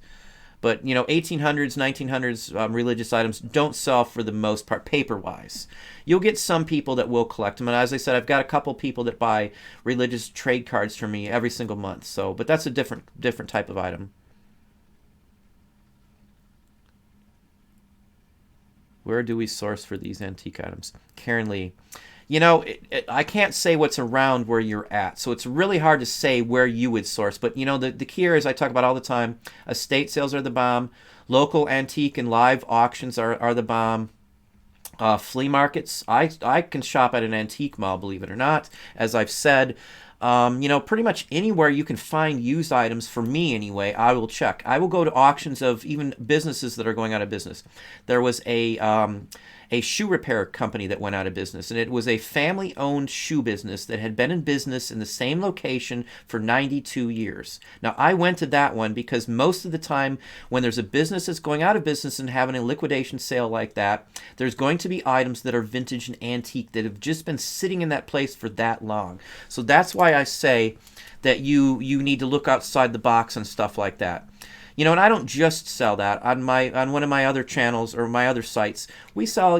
But 1800s, 1900s religious items don't sell for the most part paper-wise. You'll get some people that will collect them, and as I said, I've got a couple people that buy religious trade cards from me every single month. So, but that's a different type of item. Where do we source for these antique items? Karen Lee. I can't say what's around where you're at, so it's really hard to say where you would source. But, the key areas I talk about all the time, estate sales are the bomb, local antique and live auctions are the bomb, flea markets. I can shop at an antique mall, believe it or not, as I've said. Pretty much anywhere you can find used items, for me anyway, I will check. I will go to auctions of even businesses that are going out of business. There was a shoe repair company that went out of business, and it was a family-owned shoe business that had been in business in the same location for 92 years. Now, I went to that one because most of the time when there's a business that's going out of business and having a liquidation sale like that, there's going to be items that are vintage and antique that have just been sitting in that place for that long. So that's why I say that you need to look outside the box and stuff like that. And I don't just sell that on one of my other channels or my other sites. We sell,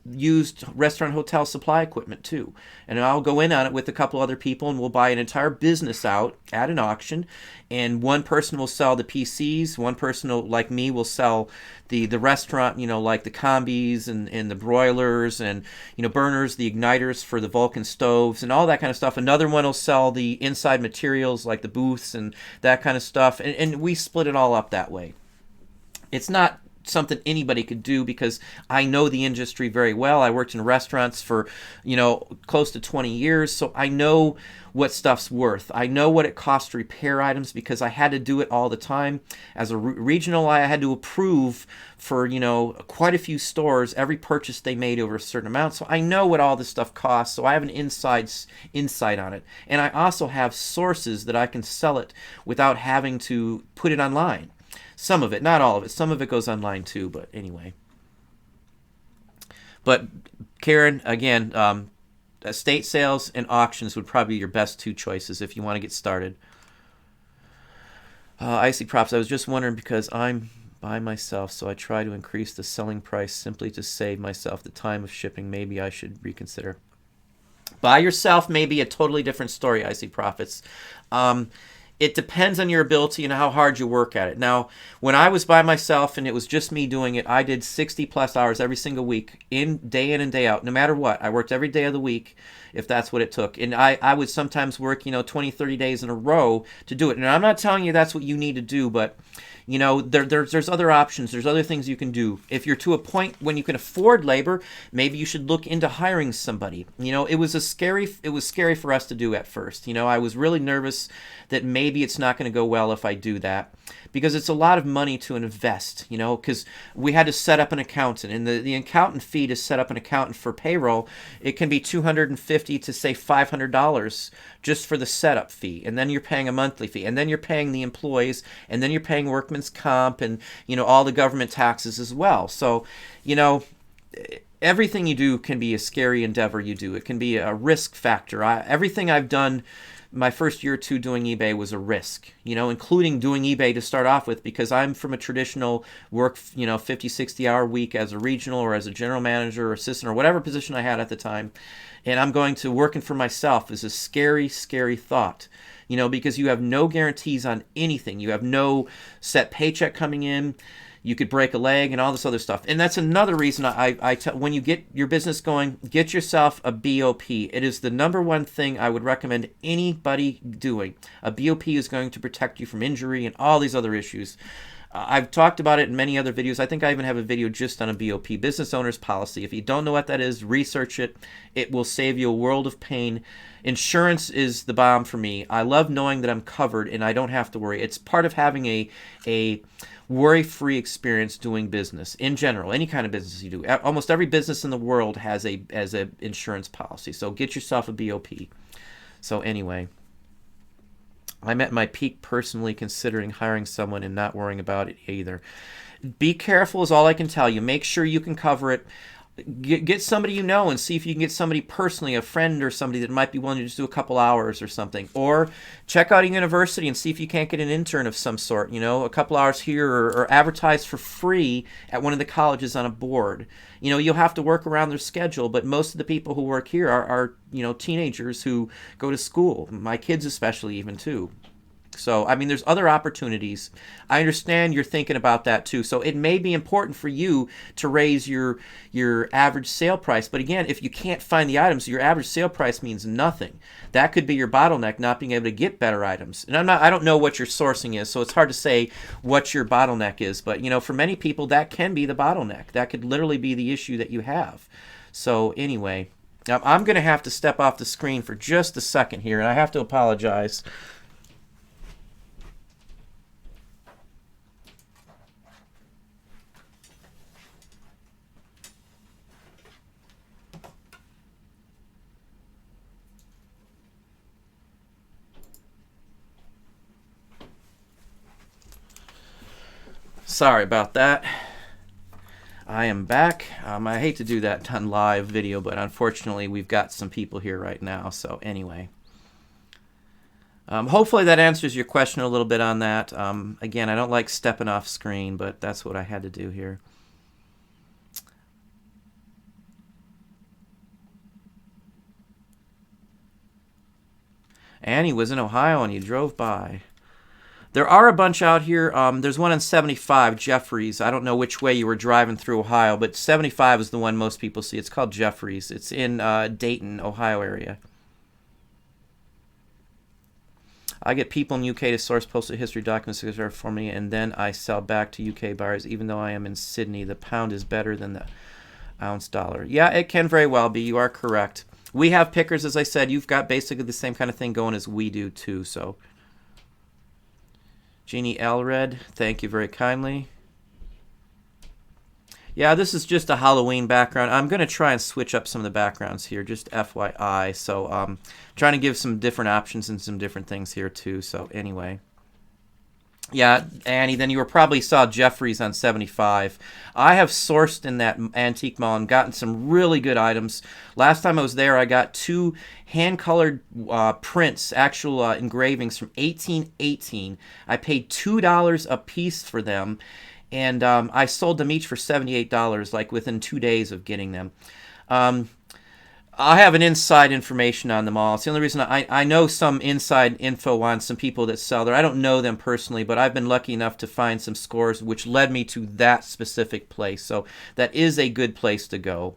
used restaurant hotel supply equipment too. And I'll go in on it with a couple other people, and we'll buy an entire business out at an auction. And one person will sell the PCs. One person, like me, will sell the restaurant, like the combis and the broilers and, burners, the igniters for the Vulcan stoves and all that kind of stuff. Another one will sell the inside materials like the booths and that kind of stuff. And we split it all up that way. It's not something anybody could do because I know the industry very well. I worked in restaurants for, close to 20 years, so I know what stuff's worth. I know what it costs to repair items because I had to do it all the time. As a regional, I had to approve for, quite a few stores every purchase they made over a certain amount. So I know what all this stuff costs, so I have an insight on it. And I also have sources that I can sell it without having to put it online. Some of it, not all of it. Some of it goes online too, but anyway. But Karen, again, estate sales and auctions would probably be your best two choices if you want to get started. Icy Props, I was just wondering because I'm by myself, so I try to increase the selling price simply to save myself the time of shipping. Maybe I should reconsider. By yourself may be a totally different story, Icy Profits. It depends on your ability and how hard you work at it. Now, when I was by myself and it was just me doing it, I did 60 plus hours every single week, day in and day out, no matter what. I worked every day of the week if that's what it took. And I would sometimes work, 20, 30 days in a row to do it. And I'm not telling you that's what you need to do, but there's other options. There's other things you can do. If you're to a point when you can afford labor, maybe you should look into hiring somebody. It was scary for us to do at first. I was really nervous that maybe it's not going to go well if I do that, because it's a lot of money to invest, because we had to set up an accountant, and the accountant fee to set up an accountant for payroll, it can be $250 to say $500 just for the setup fee, and then you're paying a monthly fee, and then you're paying the employees, and then you're paying workman's comp and all the government taxes as well. So everything you do can be a scary endeavor. It can be a risk factor. Everything I've done my first year or two doing eBay was a risk, including doing eBay to start off with, because I'm from a traditional work, 50, 60 hour week as a regional or as a general manager or assistant or whatever position I had at the time. And I'm going to working for myself is a scary, scary thought, because you have no guarantees on anything. You have no set paycheck coming in. You could break a leg and all this other stuff. And that's another reason I tell, when you get your business going, get yourself a BOP. It is the number one thing I would recommend anybody doing. A BOP is going to protect you from injury and all these other issues. I've talked about it in many other videos. I think I even have a video just on a BOP, business owner's policy. If you don't know what that is, research it. It will save you a world of pain. Insurance is the bomb for me. I love knowing that I'm covered and I don't have to worry. It's part of having a worry-free experience doing business in general. Any kind of business you do, almost every business in the world has a insurance policy. So get yourself a BOP. So anyway, I'm at my peak personally considering hiring someone and not worrying about it either. Be careful is all I can tell you. Make sure you can cover it. Get somebody you know and see if you can get somebody personally, a friend or somebody that might be willing to just do a couple hours or something. Or check out a university and see if you can't get an intern of some sort, a couple hours here, or advertise for free at one of the colleges on a board. You'll have to work around their schedule, but most of the people who work here are teenagers who go to school. My kids especially, even too. So, there's other opportunities. I understand you're thinking about that too. So it may be important for you to raise your average sale price. But again, if you can't find the items, your average sale price means nothing. That could be your bottleneck, not being able to get better items. And I don't know what your sourcing is, so it's hard to say what your bottleneck is. But, for many people, that can be the bottleneck. That could literally be the issue that you have. So anyway, I'm going to have to step off the screen for just a second here, and I have to apologize. Sorry about that. I am back. I hate to do that on live video, but unfortunately we've got some people here right now. So anyway, hopefully that answers your question a little bit on that. Again, I don't like stepping off screen, but that's what I had to do here. Annie was in Ohio and you drove by. There are a bunch out here. There's one on 75, Jeffries. I don't know which way you were driving through Ohio, but 75 is the one most people see. It's called Jeffries. It's in Dayton, Ohio area. I get people in UK to source postal history documents for me, and then I sell back to UK buyers. Even though I am in Sydney, the pound is better than the ounce dollar. Yeah, it can very well be. You are correct. We have pickers, as I said. You've got basically the same kind of thing going as we do, too, so... Jeannie Elred, thank you very kindly. Yeah, this is just a Halloween background. I'm going to try and switch up some of the backgrounds here, just FYI. So trying to give some different options and some different things here too. So anyway. Yeah, Annie, then you probably saw Jeffries on 75. I have sourced in that antique mall and gotten some really good items. Last time I was there, I got 2 hand-colored prints, actual engravings from 1818. I paid $2 a piece for them, and I sold them each for $78, like within 2 days of getting them. I have an inside information on them all. It's the only reason I know some inside info on some people that sell there. I don't know them personally, but I've been lucky enough to find some scores which led me to that specific place. So that is a good place to go.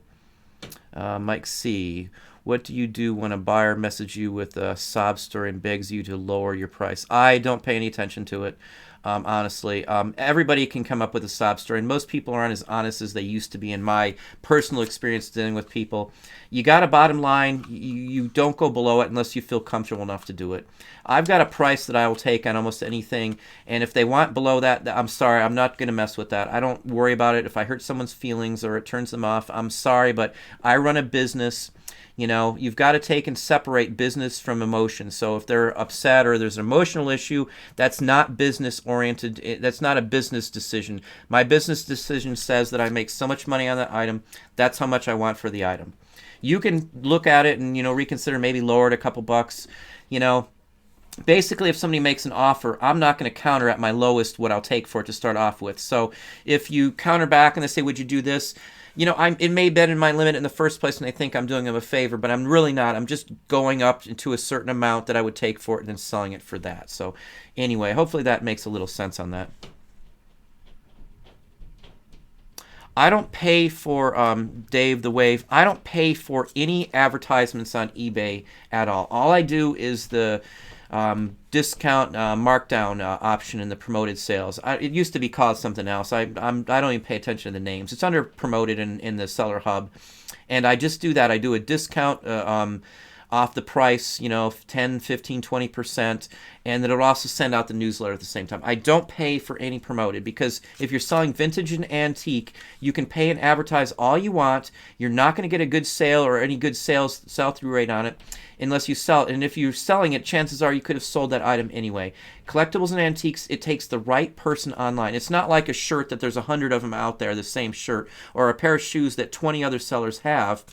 Mike C. What do you do when a buyer messages you with a sob story and begs you to lower your price? I don't pay any attention to it. Honestly, everybody can come up with a sob story, and most people aren't as honest as they used to be in my personal experience dealing with people. You got a bottom line. You don't go below it unless you feel comfortable enough to do it. I've got a price that I will take on almost anything, and if they want below that, I'm sorry, I'm not going to mess with that. I don't worry about it. If I hurt someone's feelings or it turns them off, I'm sorry, but I run a business. You've got to take and separate business from emotion. So if they're upset or there's an emotional issue, that's not business oriented. That's not a business decision. My business decision says that I make so much money on that item. That's how much I want for the item. You can look at it and, reconsider, maybe lower it a couple bucks. Basically, if somebody makes an offer, I'm not going to counter at my lowest what I'll take for it to start off with. So if you counter back and they say, would you do this? It may have been in my limit in the first place and they think I'm doing them a favor, but I'm really not. I'm just going up to a certain amount that I would take for it and then selling it for that. So anyway, hopefully that makes a little sense on that. I don't pay for, Dave the Wave, I don't pay for any advertisements on eBay at all. All I do is the discount markdown option in the promoted sales. It used to be called something else. I don't even pay attention to the names. It's under promoted in the seller hub, and I just do that. I do a discount off the price, you know, 10, 15, 20%, and then it'll also send out the newsletter at the same time. I don't pay for any promoted, because if you're selling vintage and antique, you can pay and advertise all you want. You're not going to get a good sale or any good sell-through rate on it unless you sell it. And if you're selling it, chances are you could have sold that item anyway. Collectibles and antiques, it takes the right person online. It's not like a shirt that there's 100 of them out there, the same shirt, or a pair of shoes that 20 other sellers have.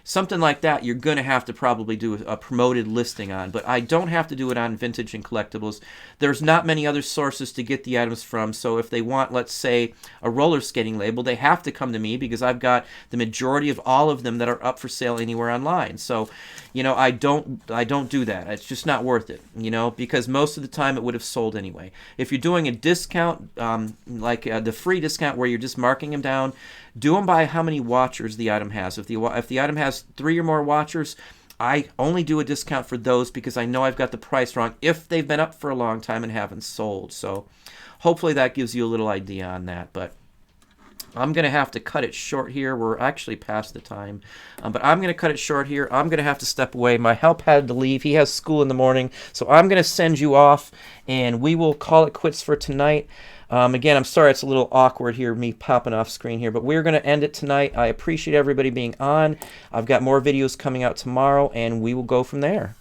Something like that, you're going to have to probably do a promoted listing on. But I don't have to do it on vintage and collectibles. There's not many other sources to get the items from. So if they want, let's say, a roller skating label, they have to come to me because I've got the majority of all of them that are up for sale anywhere online. So, you know, I don't do that. It's just not worth it, you know, because most of the time it would have sold anyway. If you're doing a discount, like the free discount where you're just marking them down, do them by how many watchers the item has. If the item has 3 or more watchers, I only do a discount for those because I know I've got the price wrong if they've been up for a long time and haven't sold. So hopefully that gives you a little idea on that. But I'm going to have to cut it short here. We're actually past the time. But I'm going to cut it short here. I'm going to have to step away. My help had to leave. He has school in the morning. So I'm going to send you off, and we will call it quits for tonight. Again, I'm sorry it's a little awkward here, me popping off screen here, but we're going to end it tonight. I appreciate everybody being on. I've got more videos coming out tomorrow, and we will go from there.